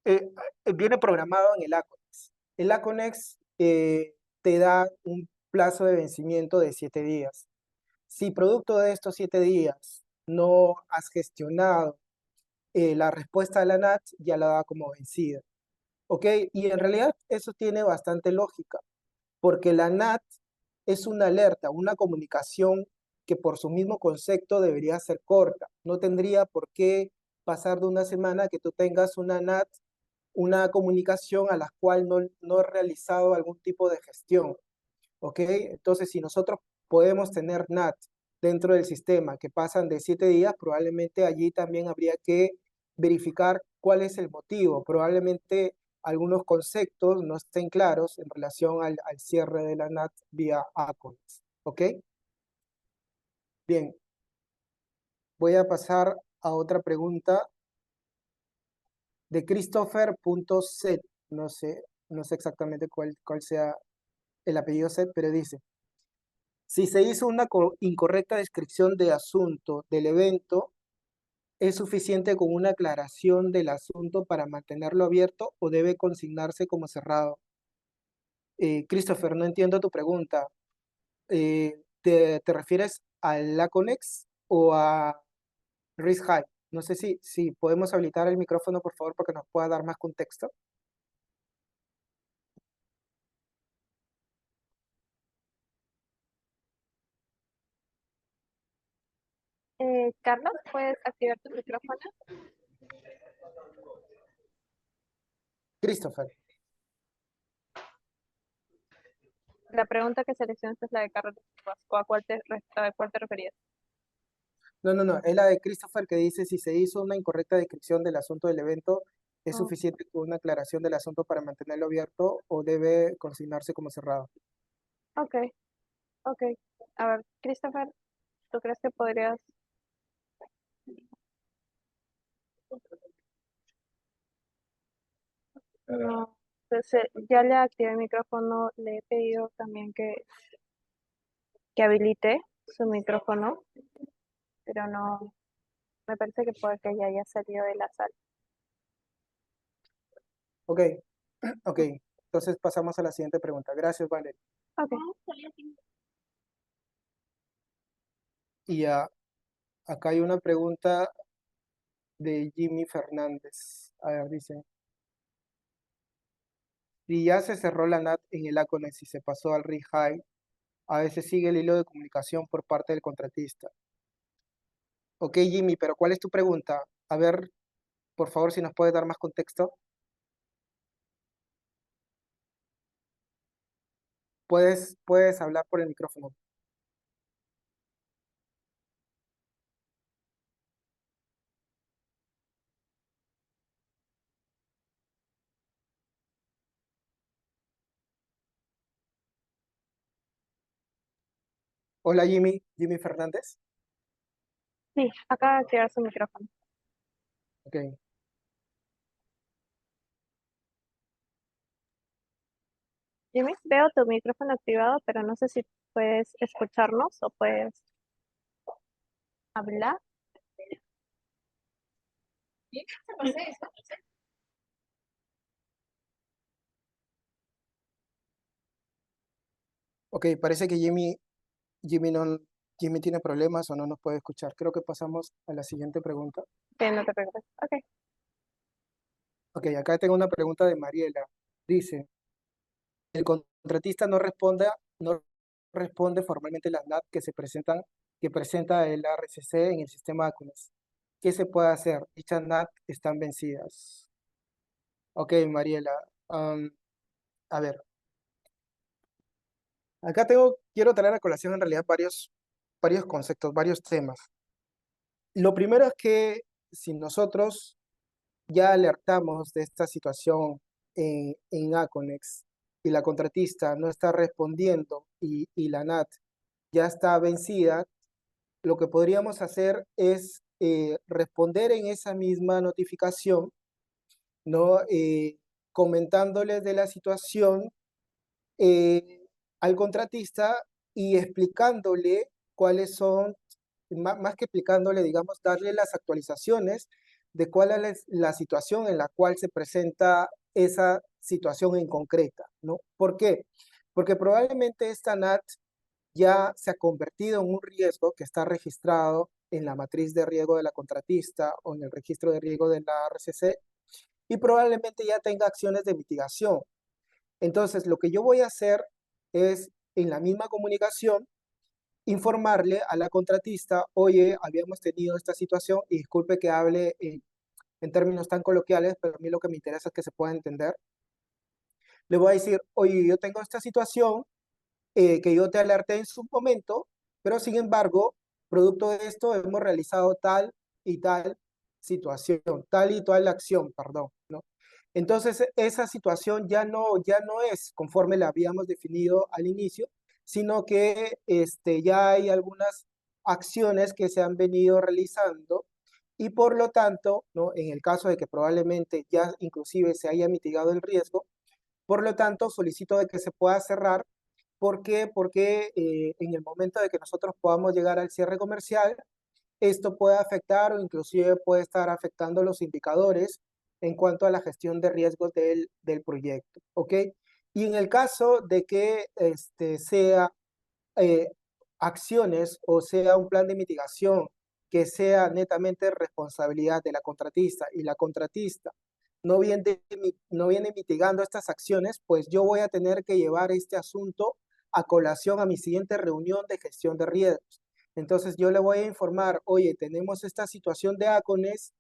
eh, viene programado en el ACONEX. El ACONEX te da un plazo de vencimiento de 7 días. Si producto de estos 7 días no has gestionado la respuesta de la NAT, ya la da como vencida. ¿Ok? Y en realidad eso tiene bastante lógica, porque la NAT es una alerta, una comunicación que por su mismo concepto debería ser corta. No tendría por qué pasar de una semana que tú tengas una NAT, una comunicación a la cual no he realizado algún tipo de gestión. ¿Ok? Entonces, si nosotros podemos tener NAT dentro del sistema que pasan de 7 días, probablemente allí también habría que verificar cuál es el motivo. Probablemente algunos conceptos no estén claros en relación al cierre de la NAT vía ACONEX. ¿Ok? Bien, voy a pasar a otra pregunta de Christopher.set. No sé exactamente cuál sea el apellido set, pero dice, si se hizo una incorrecta descripción de asunto del evento, ¿es suficiente con una aclaración del asunto para mantenerlo abierto o debe consignarse como cerrado? Christopher, no entiendo tu pregunta. ¿Te refieres a Laconex o a RISC-HIGH? No sé si podemos habilitar el micrófono, por favor, para que nos pueda dar más contexto. Carlos, ¿puedes activar tu micrófono? Christopher. La pregunta que seleccionaste es la de Carlos Vasco. ¿A cuál te referías? No, es la de Christopher que dice si se hizo una incorrecta descripción del asunto del evento, ¿es Oh, suficiente con una aclaración del asunto para mantenerlo abierto o debe consignarse como cerrado? ok, ok. A ver, Christopher, ¿tú crees que podrías? No, entonces ya le activé el micrófono, le he pedido también que habilite su micrófono, pero no, me parece que puede que ya haya salido de la sala. Ok, ok. Entonces pasamos a la siguiente pregunta. Gracias, Valeria. Ok. Y acá hay una pregunta de Jimmy Fernández. A ver, dice, si ya se cerró la NAT en el ACONEX y se pasó al RIHAI, a veces sigue el hilo de comunicación por parte del contratista. Ok, Jimmy, pero ¿cuál es tu pregunta? A ver, por favor, si nos puedes dar más contexto. Puedes hablar por el micrófono. Hola Jimmy, Jimmy Fernández. Sí, acaba de activar su micrófono. Ok. Jimmy, veo tu micrófono activado, pero no sé si puedes escucharnos o puedes hablar. Ok, parece que Jimmy, no, Jimmy tiene problemas o no nos puede escuchar. Creo que pasamos a la siguiente pregunta. Sí, no te preocupes. Ok. Ok, acá tengo una pregunta de Mariela. Dice, el contratista no responde formalmente las NAT que presenta el RCC en el sistema ACUNES. ¿Qué se puede hacer? Dichas NAT están vencidas. Ok, Mariela. A ver, acá quiero traer a colación en realidad varios conceptos, varios temas. Lo primero es que si nosotros ya alertamos de esta situación en Aconex y la contratista no está respondiendo y la NAT ya está vencida, lo que podríamos hacer es responder en esa misma notificación, ¿no? Comentándoles de la situación al contratista y explicándole cuáles son, más que explicándole, digamos, darle las actualizaciones de cuál es la situación en la cual se presenta esa situación en concreta, ¿no? ¿Por qué? Porque probablemente esta NAT ya se ha convertido en un riesgo que está registrado en la matriz de riesgo de la contratista o en el registro de riesgo de la RCC y probablemente ya tenga acciones de mitigación. Entonces, lo que yo voy a hacer es, en la misma comunicación, informarle a la contratista, oye, habíamos tenido esta situación y disculpe que hable en términos tan coloquiales, pero a mí lo que me interesa es que se pueda entender. Le voy a decir, oye, yo tengo esta situación que yo te alerté en su momento, pero sin embargo, producto de esto hemos realizado tal y tal situación, tal y tal acción, perdón, ¿no? Entonces, esa situación ya no es conforme la habíamos definido al inicio, sino que ya hay algunas acciones que se han venido realizando y por lo tanto, ¿no? En el caso de que probablemente ya inclusive se haya mitigado el riesgo, por lo tanto, solicito de que se pueda cerrar. ¿Por qué? Porque en el momento de que nosotros podamos llegar al cierre comercial, esto puede afectar o inclusive puede estar afectando los indicadores en cuanto a la gestión de riesgos del proyecto, ¿ok? Y en el caso de que sea eh, acciones o sea un plan de mitigación que sea netamente responsabilidad de la contratista y la contratista no viene mitigando estas acciones, pues yo voy a tener que llevar este asunto a colación a mi siguiente reunión de gestión de riesgos. Entonces yo le voy a informar, oye, tenemos esta situación de ACONES,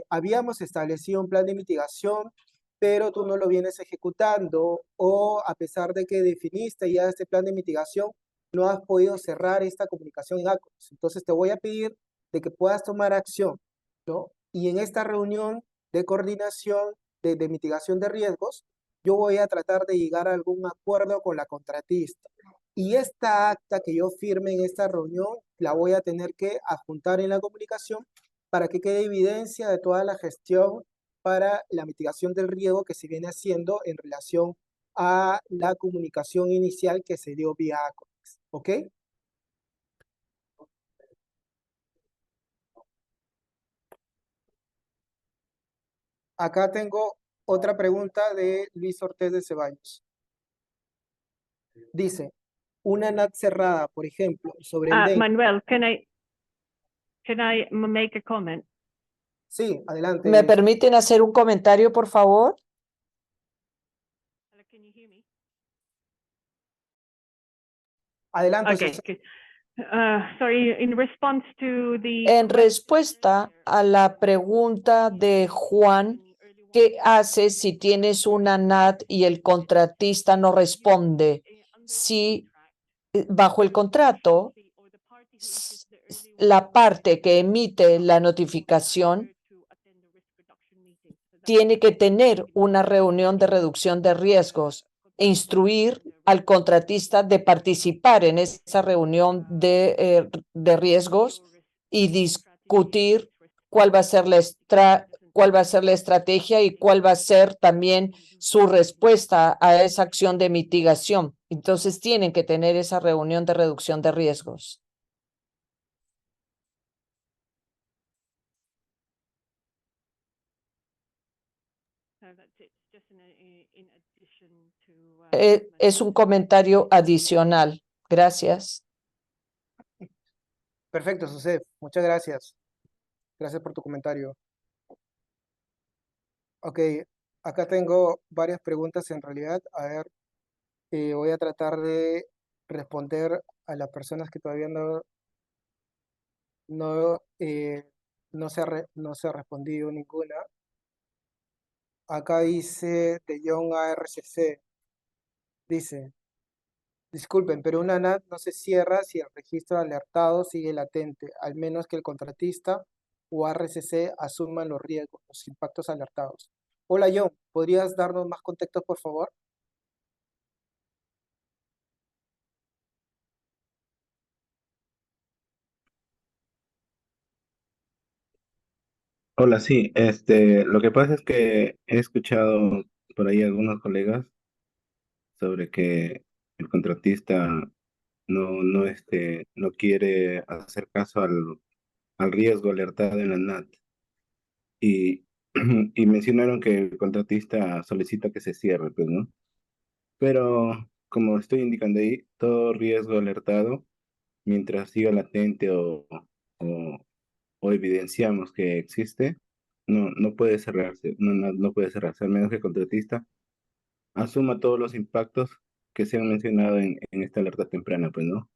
habíamos establecido un plan de mitigación, pero tú no lo vienes ejecutando o a pesar de que definiste ya este plan de mitigación, no has podido cerrar esta comunicación en ACONES. Entonces te voy a pedir de que puedas tomar acción, ¿no? Y en esta reunión de coordinación de mitigación de riesgos, yo voy a tratar de llegar a algún acuerdo con la contratista. Y esta acta que yo firme en esta reunión la voy a tener que adjuntar en la comunicación para que quede evidencia de toda la gestión para la mitigación del riesgo que se viene haciendo en relación a la comunicación inicial que se dio vía ACONEX. ¿Ok? Acá tengo otra pregunta de Luis Ortiz de Ceballos. Dice, una NAT cerrada, por ejemplo, sobre el DEN. Manuel, can I make a comment? Sí, adelante. ¿Me permiten hacer un comentario, por favor? Can you hear me? Adelante, Okay, Susana. good. Sorry, in response to the En respuesta a la pregunta de Juan, ¿qué haces si tienes una NAT y el contratista no responde? Si bajo el contrato, la parte que emite la notificación tiene que tener una reunión de reducción de riesgos instruir al contratista de participar en esa reunión de riesgos y discutir cuál va a ser cuál va a ser la estrategia y cuál va a ser también su respuesta a esa acción de mitigación. Entonces tienen que tener esa reunión de reducción de riesgos. Es un comentario adicional. Gracias. Perfecto, José. Muchas gracias. Gracias por tu comentario. Ok, acá tengo varias preguntas en realidad. A ver, voy a tratar de responder a las personas que todavía no, no se ha respondido ninguna. Acá dice de John ARCC, dice, disculpen, pero una NAT no se cierra si el registro de alertado sigue latente, al menos que el contratista o ARCC asuman los riesgos, los impactos alertados. Hola John, ¿podrías darnos más contexto, por favor? Hola, sí, lo que pasa es que he escuchado por ahí algunos colegas sobre que el contratista no quiere hacer caso al riesgo alertado en la NAT y, y mencionaron que el contratista solicita que se cierre, pues, ¿no? Pero como estoy indicando ahí, todo riesgo alertado, mientras siga latente o, o evidenciamos que existe, no puede cerrarse, no puede cerrarse, al menos que el contratista asuma todos los impactos que se han mencionado en esta alerta temprana, pues, ¿no?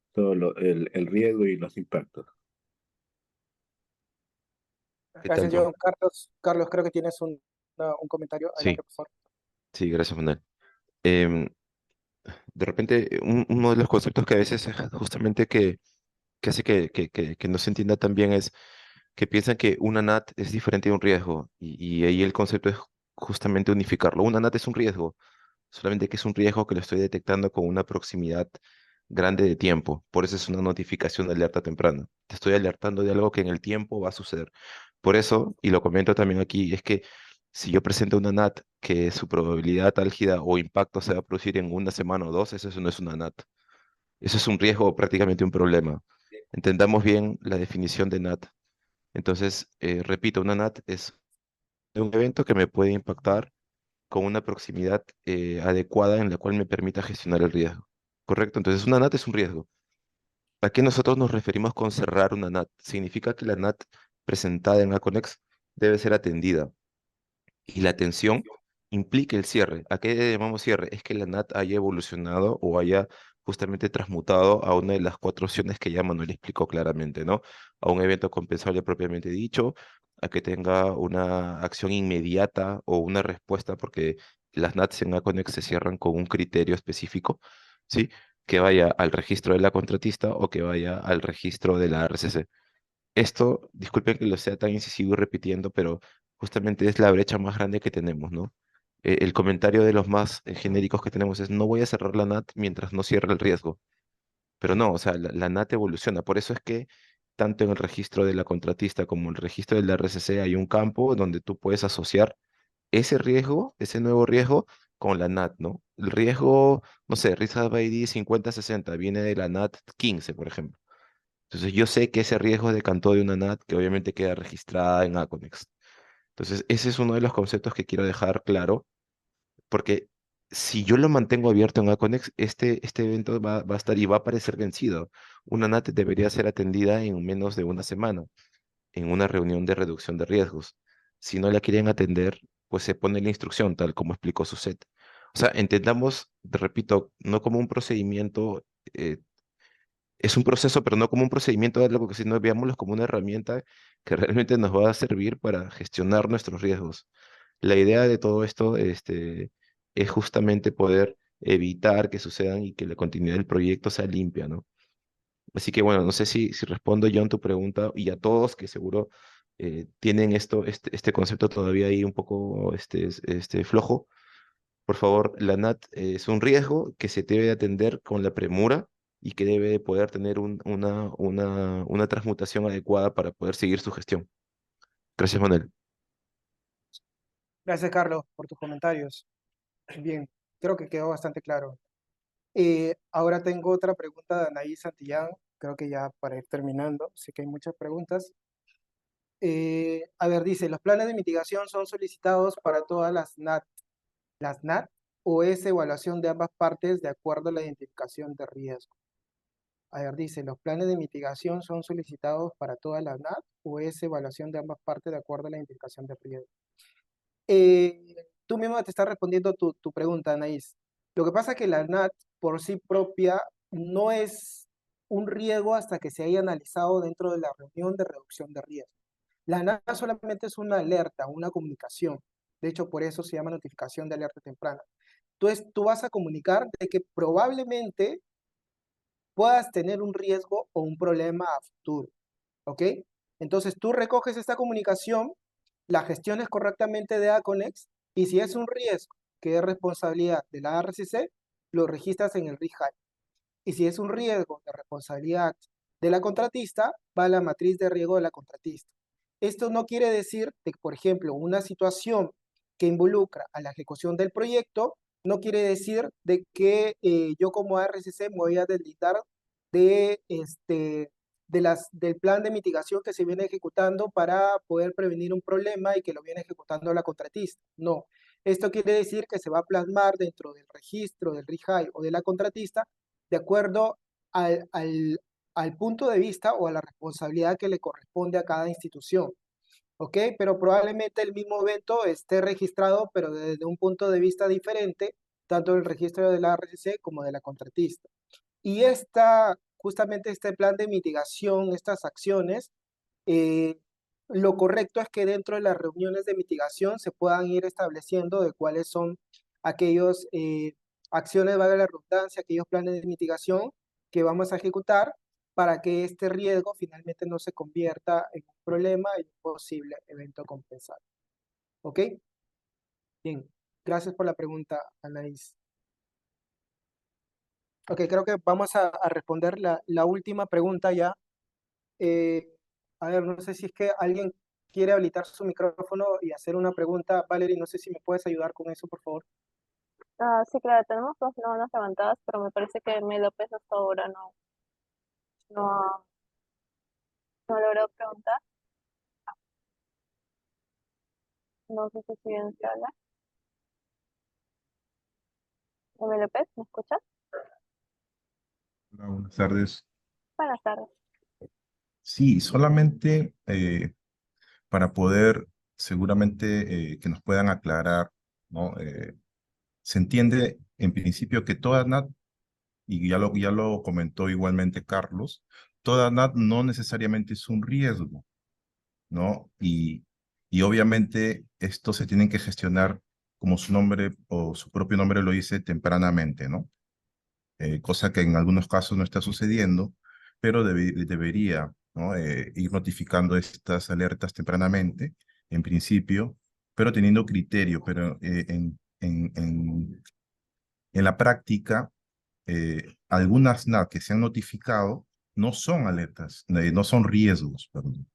El riesgo y los impactos. ¿Qué tal, Gracias John? John. Carlos, creo que tienes un comentario. Sí, Adelante, por favor. sí, gracias, Manuel. Em, de repente, uno de los conceptos que a veces es justamente que hace que no se entienda tan bien es que piensan que una NAT es diferente de un riesgo y ahí el concepto es justamente unificarlo. Una NAT es un riesgo, solamente que es un riesgo que lo estoy detectando con una proximidad grande de tiempo. Por eso es una notificación de alerta temprana. Te estoy alertando de algo que en el tiempo va a suceder. Por eso, y lo comento también aquí, es que si yo presento una NAT que su probabilidad álgida o impacto se va a producir en una semana o dos, eso no es una NAT. Eso es un riesgo o prácticamente un problema. Entendamos bien la definición de NAT. Entonces, repito, una NAT es un evento que me puede impactar con una proximidad adecuada en la cual me permita gestionar el riesgo. ¿Correcto? Entonces, una NAT es un riesgo. ¿A qué nosotros nos referimos con cerrar una NAT? Significa que la NAT presentada en Aconex debe ser atendida y la atención implica el cierre. ¿A qué llamamos cierre? Es que la NAT haya evolucionado o haya justamente transmutado a una de las cuatro opciones que ya Manuel explicó claramente, ¿no? A un evento compensable propiamente dicho, a que tenga una acción inmediata o una respuesta, porque las NATs en Aconex se cierran con un criterio específico, ¿sí? Que vaya al registro de la contratista o que vaya al registro de la RCC. Esto, disculpen que lo sea tan incisivo y repitiendo, pero justamente es la brecha más grande que tenemos, ¿no? El comentario de los más genéricos que tenemos es, no voy a cerrar la NAT mientras no cierre el riesgo. Pero no, o sea, la NAT evoluciona. Por eso es que tanto en el registro de la contratista como en el registro del RCC hay un campo donde tú puedes asociar ese riesgo, ese nuevo riesgo, con la NAT, ¿no? El riesgo, no sé, Risk ID 50-60 viene de la NAT 15, por ejemplo. Entonces yo sé que ese riesgo decantó de una NAT que obviamente queda registrada en Aconex. Entonces ese es uno de los conceptos que quiero dejar claro, porque si yo lo mantengo abierto en Aconex, este evento va a estar y va a parecer vencido. Una NAT debería ser atendida en menos de una semana, en una reunión de reducción de riesgos. Si no la quieren atender, pues se pone la instrucción, tal como explicó Suset. O sea, entendamos, te repito, no como un procedimiento es un proceso, pero no como un procedimiento de algo, sino veámoslo como una herramienta que realmente nos va a servir para gestionar nuestros riesgos. La idea de todo esto, es justamente poder evitar que sucedan y que la continuidad del proyecto sea limpia, ¿no? Así que bueno, no sé si respondo, John, tu pregunta y a todos que seguro tienen este concepto todavía ahí un poco flojo, por favor, la NAT es un riesgo que se debe atender con la premura y que debe de poder tener una transmutación adecuada para poder seguir su gestión. Gracias, Manuel. Gracias, Carlos, por tus comentarios. Bien, creo que quedó bastante claro. Ahora tengo otra pregunta de Anaís Santillán, creo que ya para ir terminando, sé que hay muchas preguntas. A ver, dice, ¿los planes de mitigación son solicitados para todas las NAT o es evaluación de ambas partes de acuerdo a la identificación de riesgo? A ver, dice, ¿los planes de mitigación son solicitados para todas las NAT o es evaluación de ambas partes de acuerdo a la identificación de riesgo? Tú mismo te estás respondiendo tu pregunta, Anaís. Lo que pasa es que la NAT por sí propia no es un riesgo hasta que se haya analizado dentro de la reunión de reducción de riesgo. La NAT solamente es una alerta, una comunicación. De hecho, por eso se llama notificación de alerta temprana. Entonces, tú vas a comunicar de que probablemente puedas tener un riesgo o un problema a futuro, ¿ok? Entonces, tú recoges esta comunicación, la gestiones correctamente de Aconex, y si es un riesgo que es responsabilidad de la RCC, lo registras en el RIHAI. Y si es un riesgo de responsabilidad de la contratista, va a la matriz de riesgo de la contratista. Esto no quiere decir que, por ejemplo, una situación que involucra a la ejecución del proyecto, no quiere decir de que yo como RCC me voy a deslindar de, del plan de mitigación que se viene ejecutando para poder prevenir un problema y que lo viene ejecutando la contratista. No, esto quiere decir que se va a plasmar dentro del registro del RIHAI o de la contratista de acuerdo al punto de vista o a la responsabilidad que le corresponde a cada institución. ¿Ok? Pero probablemente el mismo evento esté registrado, pero desde un punto de vista diferente, tanto el registro de la RCC como de la contratista. Y justamente este plan de mitigación, estas acciones, lo correcto es que dentro de las reuniones de mitigación se puedan ir estableciendo de cuáles son aquellos acciones, valga la redundancia, aquellos planes de mitigación que vamos a ejecutar para que este riesgo finalmente no se convierta en un problema y un posible evento compensado. ¿Ok? Bien, gracias por la pregunta, Anaís. Ok, creo que vamos a responder la última pregunta ya. A ver, no sé si es que alguien quiere habilitar su micrófono y hacer una pregunta. Valerie, no sé si me puedes ayudar con eso, por favor. Sí, claro, tenemos dos manos levantadas, pero me parece que Mel López hasta ahora no, no logró preguntar. No sé si bien se habla. Mel López, ¿me escuchas? Hola, buenas tardes. Buenas tardes. Sí, solamente para poder, seguramente, que nos puedan aclarar, ¿no? Se entiende en principio que toda NAT, y ya lo comentó igualmente Carlos, toda NAT no necesariamente es un riesgo, ¿no? Y obviamente esto se tiene que gestionar como su nombre o su propio nombre lo dice tempranamente, ¿no? Cosa que en algunos casos no está sucediendo, pero debería, ¿no? Ir notificando estas alertas tempranamente, en principio, pero teniendo criterio, pero en la práctica, algunas NAT que se han notificado no son alertas, no son riesgos, perdón,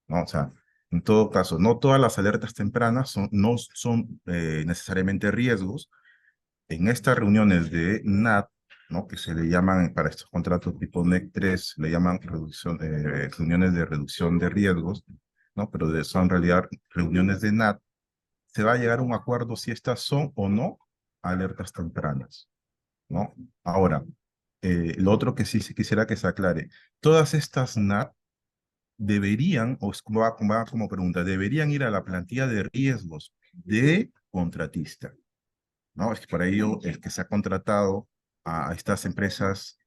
¿no? O sea, en todo caso, no todas las alertas tempranas no son necesariamente riesgos. En estas reuniones de NAT, ¿no? Que se le llaman para estos contratos tipo NEC 3, le llaman reuniones de reducción de riesgos, ¿no? Pero son en realidad reuniones de NAT, se va a llegar a un acuerdo si estas son o no alertas tempranas, ¿no? Ahora, lo otro que sí quisiera que se aclare, todas estas NAT deberían, o va como pregunta, deberían ir a la plantilla de riesgos de contratista, ¿no? Es que para ello el que se ha contratado a estas empresas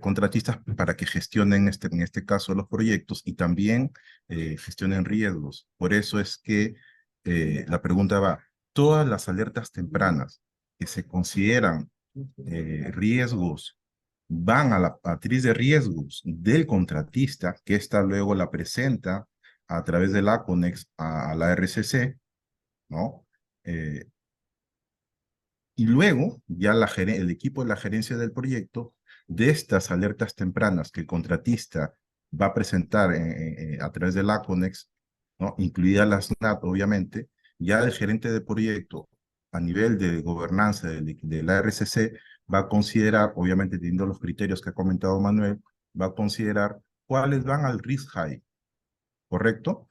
contratistas para que gestionen, en este caso, los proyectos y también gestionen riesgos. Por eso es que la pregunta va, todas las alertas tempranas que se consideran riesgos van a la matriz de riesgos del contratista, que ésta luego la presenta a través del ACONEX a la RCC, ¿no? Y luego, ya el equipo de la gerencia del proyecto, de estas alertas tempranas que el contratista va a presentar a través del ACONEX, ¿no? Incluidas las NAT, obviamente, ya el gerente de proyecto, a nivel de gobernanza de la RCC, va a considerar, obviamente teniendo los criterios que ha comentado Manuel, va a considerar cuáles van al risk high, ¿correcto?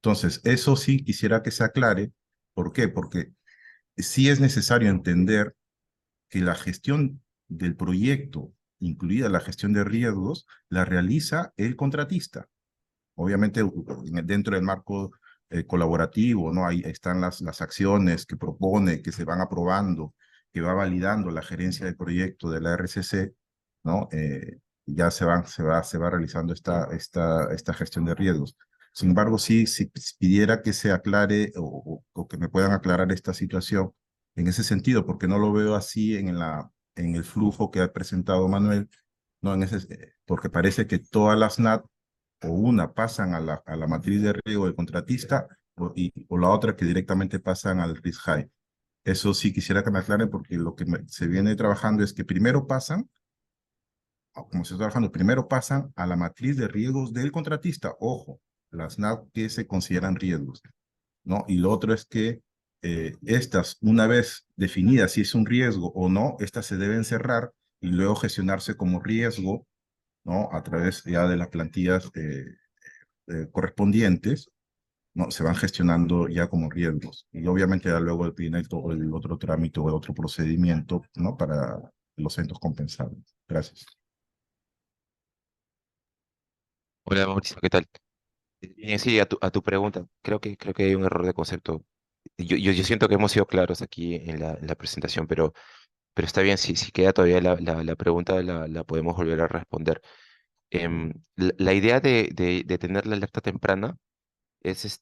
Entonces, eso sí quisiera que se aclare. ¿Por qué? Porque sí es necesario entender que la gestión del proyecto, incluida la gestión de riesgos, la realiza el contratista. Obviamente, dentro del marco colaborativo, ¿no? Ahí están las acciones que propone, que se van aprobando, que va validando la gerencia del proyecto de la RCC, ¿no? Ya se va realizando esta gestión de riesgos. Sin embargo, sí, si pidiera que se aclare o que me puedan aclarar esta situación en ese sentido, porque no lo veo así en el flujo que ha presentado Manuel, ¿no? Porque parece que todas las NAT o una pasan a la matriz de riesgo del contratista o la otra que directamente pasan al risk high. Eso sí quisiera que me aclaren porque lo que se viene trabajando es que primero pasan, como se está trabajando, primero pasan a la matriz de riesgos del contratista. Ojo, las NAV que se consideran riesgos, ¿no? Y lo otro es que estas, una vez definidas si es un riesgo o no, estas se deben cerrar y luego gestionarse como riesgo, ¿no? A través ya de las plantillas correspondientes, ¿no? Se van gestionando ya como riesgos. Y obviamente ya luego viene todo el otro trámite o el otro procedimiento, ¿no? Para los eventos compensables. Gracias. Hola Mauricio, ¿qué tal? Bien, sí, a tu pregunta, creo que hay un error de concepto. Yo siento que hemos sido claros aquí en la presentación, pero está bien, si queda todavía la pregunta, la podemos volver a responder. La idea de tener la alerta temprana es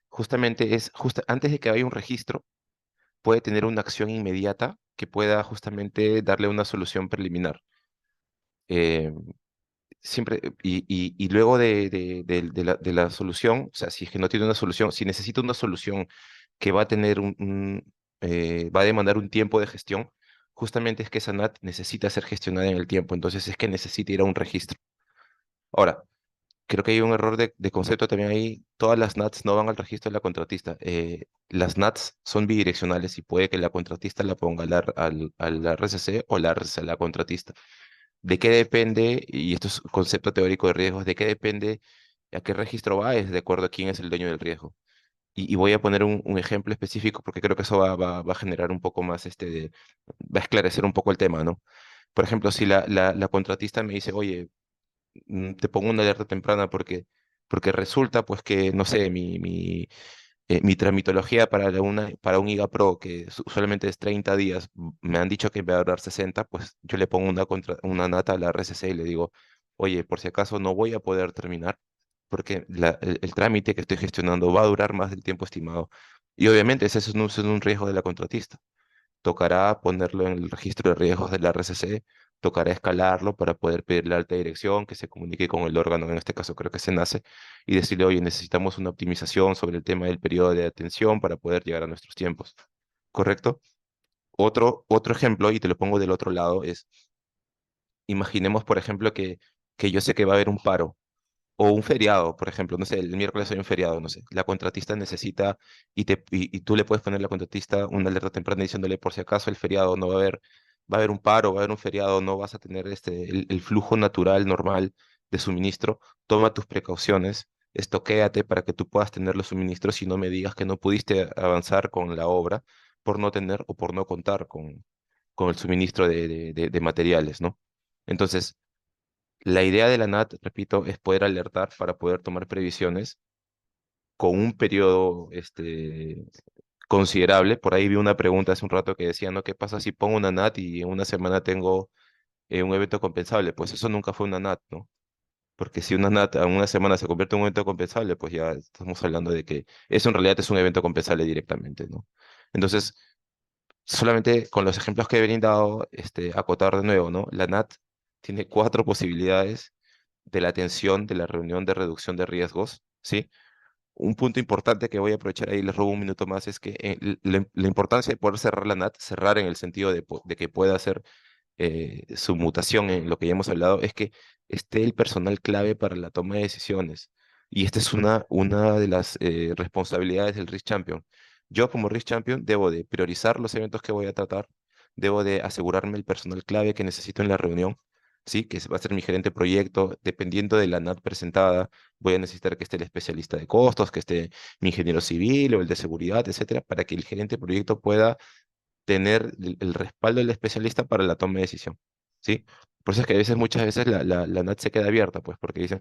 justamente antes de que haya un registro, puede tener una acción inmediata que pueda justamente darle una solución preliminar. Em, Siempre, y luego de la solución, o sea, si es que no tiene una solución, si necesita una solución que va a tener va a demandar un tiempo de gestión, justamente es que esa NAT necesita ser gestionada en el tiempo, entonces es que necesita ir a un registro. Ahora, creo que hay un error de concepto también ahí. Todas las NATs no van al registro de la contratista. Las NATs son bidireccionales y puede que la contratista la ponga al RCC o la RCC a la contratista. ¿De qué depende? Y esto es un concepto teórico de riesgos. ¿De qué depende a qué registro va? Es de acuerdo a quién es el dueño del riesgo. Y voy a poner un ejemplo específico porque creo que eso va a generar un poco más, va a esclarecer un poco el tema, ¿no? Por ejemplo, si la contratista me dice, oye, te pongo una alerta temprana porque resulta pues que, no sé, mi tramitología para un IGA Pro, que usualmente es 30 días, me han dicho que me va a durar 60, pues yo le pongo una nata a la RCC y le digo, oye, por si acaso no voy a poder terminar porque el trámite que estoy gestionando va a durar más del tiempo estimado. Y obviamente ese es un riesgo de la contratista. Tocará ponerlo en el registro de riesgos de la RCC, tocará escalarlo para poder pedirle a la alta dirección que se comunique con el órgano, en este caso creo que se nace, y decirle, oye, necesitamos una optimización sobre el tema del periodo de atención para poder llegar a nuestros tiempos. ¿Correcto? Otro ejemplo, y te lo pongo del otro lado, es, imaginemos, por ejemplo, que yo sé que va a haber un paro o un feriado, por ejemplo, no sé, el miércoles hay un feriado, no sé, la contratista necesita y tú le puedes poner a la contratista una alerta temprana diciéndole por si acaso el feriado no va a haber, va a haber un paro, va a haber un feriado, no vas a tener el flujo natural, normal de suministro, toma tus precauciones, estoquéate para que tú puedas tener los suministros y no me digas que no pudiste avanzar con la obra por no tener o por no contar con el suministro de materiales, ¿no? Entonces, la idea de la NAT, repito, es poder alertar para poder tomar previsiones con un periodo considerable. Por ahí vi una pregunta hace un rato que decía, ¿no? ¿Qué pasa si pongo una NAT y en una semana tengo un evento compensable? Pues eso nunca fue una NAT, ¿no? Porque si una NAT en una semana se convierte en un evento compensable, pues ya estamos hablando de que eso en realidad es un evento compensable directamente, ¿no? Entonces, solamente con los ejemplos que he brindado, acotar de nuevo, ¿no? La NAT tiene cuatro posibilidades de la atención de la reunión de reducción de riesgos, ¿sí? un punto importante que voy a aprovechar ahí, les robo un minuto más, es que la importancia de poder cerrar la NAT, cerrar en el sentido de que pueda hacer su mutación en lo que ya hemos hablado, es que esté el personal clave para la toma de decisiones. Y esta es una de las responsabilidades del Risk Champion. Yo como Risk Champion debo de priorizar los eventos que voy a tratar, debo de asegurarme el personal clave que necesito en la reunión, ¿sí? Que va a ser mi gerente de proyecto, dependiendo de la NAT presentada, voy a necesitar que esté el especialista de costos, que esté mi ingeniero civil o el de seguridad, etcétera, para que el gerente de proyecto pueda tener el respaldo del especialista para la toma de decisión, ¿sí? Por eso es que a veces, muchas veces la NAT se queda abierta, pues, porque dicen,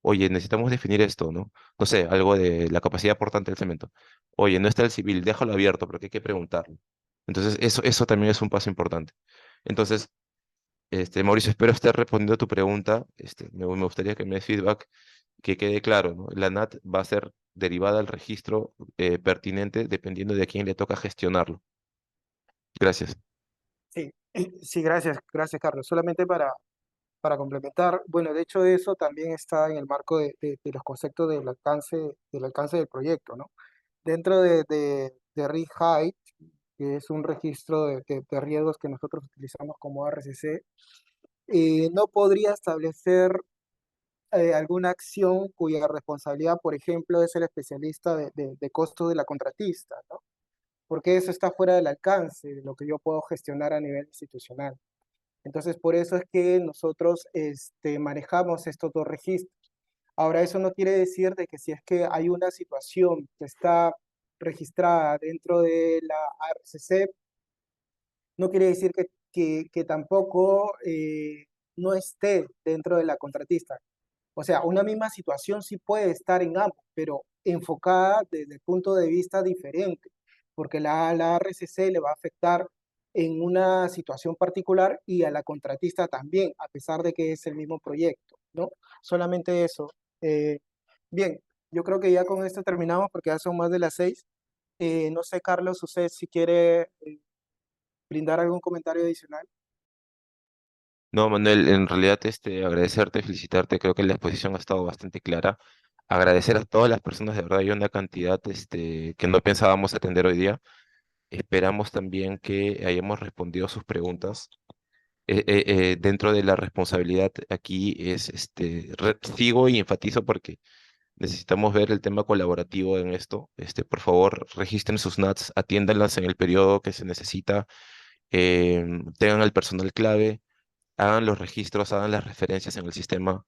oye, necesitamos definir esto, ¿no? No sé, algo de la capacidad portante del cemento. Oye, no está el civil, déjalo abierto porque hay que preguntarlo. Entonces, eso también es un paso importante. Entonces, Mauricio, espero estar respondiendo a tu pregunta. Me gustaría que me des feedback, que quede claro, ¿no? La NAT va a ser derivada al registro pertinente dependiendo de a quién le toca gestionarlo. Gracias. Sí, sí, gracias, Carlos. Solamente para complementar, bueno, de hecho eso también está en el marco de los conceptos del alcance del proyecto, ¿no? Dentro de Risk Height, que es un registro de riesgos que nosotros utilizamos como RCC, no podría establecer alguna acción cuya responsabilidad, por ejemplo, es el especialista de costos de la contratista, ¿no? Porque eso está fuera del alcance de lo que yo puedo gestionar a nivel institucional. Entonces, por eso es que nosotros manejamos estos dos registros. Ahora, eso no quiere decir de que si es que hay una situación que está registrada dentro de la ARCC, no quiere decir que tampoco no esté dentro de la contratista. O sea, una misma situación sí puede estar en ambos, pero enfocada desde el punto de vista diferente, porque la RCC le va a afectar en una situación particular y a la contratista también, a pesar de que es el mismo proyecto, ¿no? Solamente eso. Eh, Bien, yo creo que ya con esto terminamos porque ya son más de las 6. No sé, Carlos, usted si quiere brindar algún comentario adicional. No, Manuel, en realidad agradecerte, felicitarte, creo que la exposición ha estado bastante clara. Agradecer a todas las personas, de verdad, hay una cantidad que no pensábamos atender hoy día. Esperamos también que hayamos respondido a sus preguntas. Dentro de la responsabilidad aquí es, sigo y enfatizo porque necesitamos ver el tema colaborativo en esto. Por favor, registren sus NATs, atiéndanlas en el periodo que se necesita, tengan el personal clave, hagan los registros, hagan las referencias en el sistema.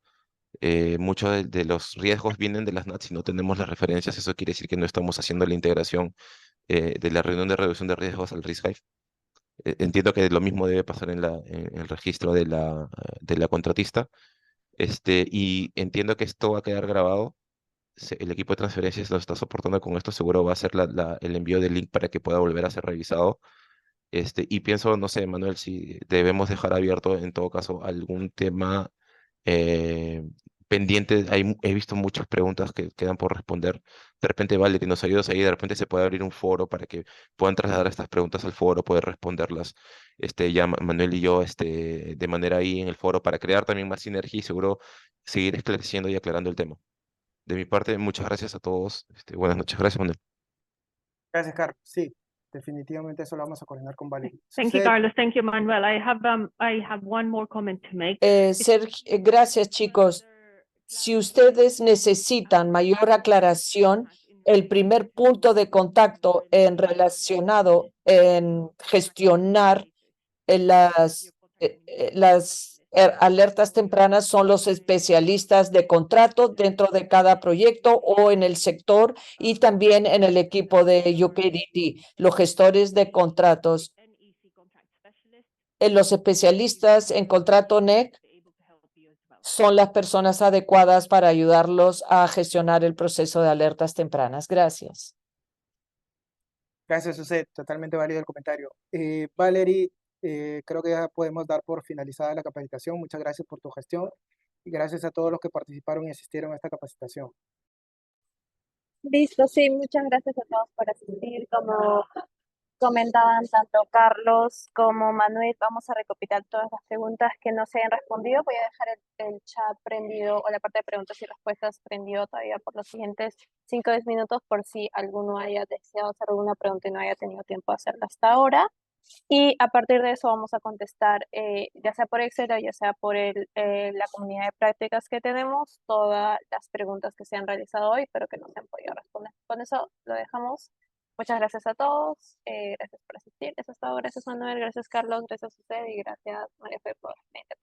Muchos de los riesgos vienen de las NATs. Si no tenemos las referencias, eso quiere decir que no estamos haciendo la integración de la reunión de reducción de riesgos al Risk Hive. Entiendo que lo mismo debe pasar en el registro de la contratista. Y entiendo que esto va a quedar grabado. El equipo de transferencias lo está soportando con esto. Seguro va a ser el envío del link para que pueda volver a ser revisado. Y pienso, no sé, Manuel, si debemos dejar abierto en todo caso algún tema eh, pendiente. He visto muchas preguntas que quedan por responder. De repente, vale, que nos ayudas ahí. De repente se puede abrir un foro para que puedan trasladar estas preguntas al foro, poder responderlas. Ya Manuel y yo, de manera ahí en el foro para crear también más sinergia y seguro seguir esclareciendo y aclarando el tema. De mi parte, muchas gracias a todos. Buenas noches. Gracias, Manuel. Gracias, Carlos. Sí, definitivamente eso lo vamos a coordinar con Valerie. Thank you, Sucede. Carlos. Thank you, Manuel. I have one more comment to make. Gracias, chicos. Si ustedes necesitan mayor aclaración, el primer punto de contacto relacionado en gestionar las alertas tempranas son los especialistas de contrato dentro de cada proyecto o en el sector y también en el equipo de UKDT, los gestores de contratos. Los especialistas en contrato NEC son las personas adecuadas para ayudarlos a gestionar el proceso de alertas tempranas. Gracias. Gracias, Suset. Totalmente válido el comentario. Valerie, creo que ya podemos dar por finalizada la capacitación. Muchas gracias por tu gestión y gracias a todos los que participaron y asistieron a esta capacitación. Listo, sí, muchas gracias a todos por asistir. Como comentaban tanto Carlos como Manuel, vamos a recopilar todas las preguntas que no se hayan respondido. Voy a dejar el chat prendido o la parte de preguntas y respuestas prendido todavía por los siguientes 5 o 10 minutos por si alguno haya deseado hacer alguna pregunta y no haya tenido tiempo de hacerla hasta ahora. Y a partir de eso vamos a contestar, ya sea por Excel o ya sea por la comunidad de prácticas que tenemos, todas las preguntas que se han realizado hoy, pero que no se han podido responder. Con eso lo dejamos. Muchas gracias a todos, gracias por asistir. Eso es todo. Gracias Manuel, gracias Carlos, gracias a usted y gracias María Fe por la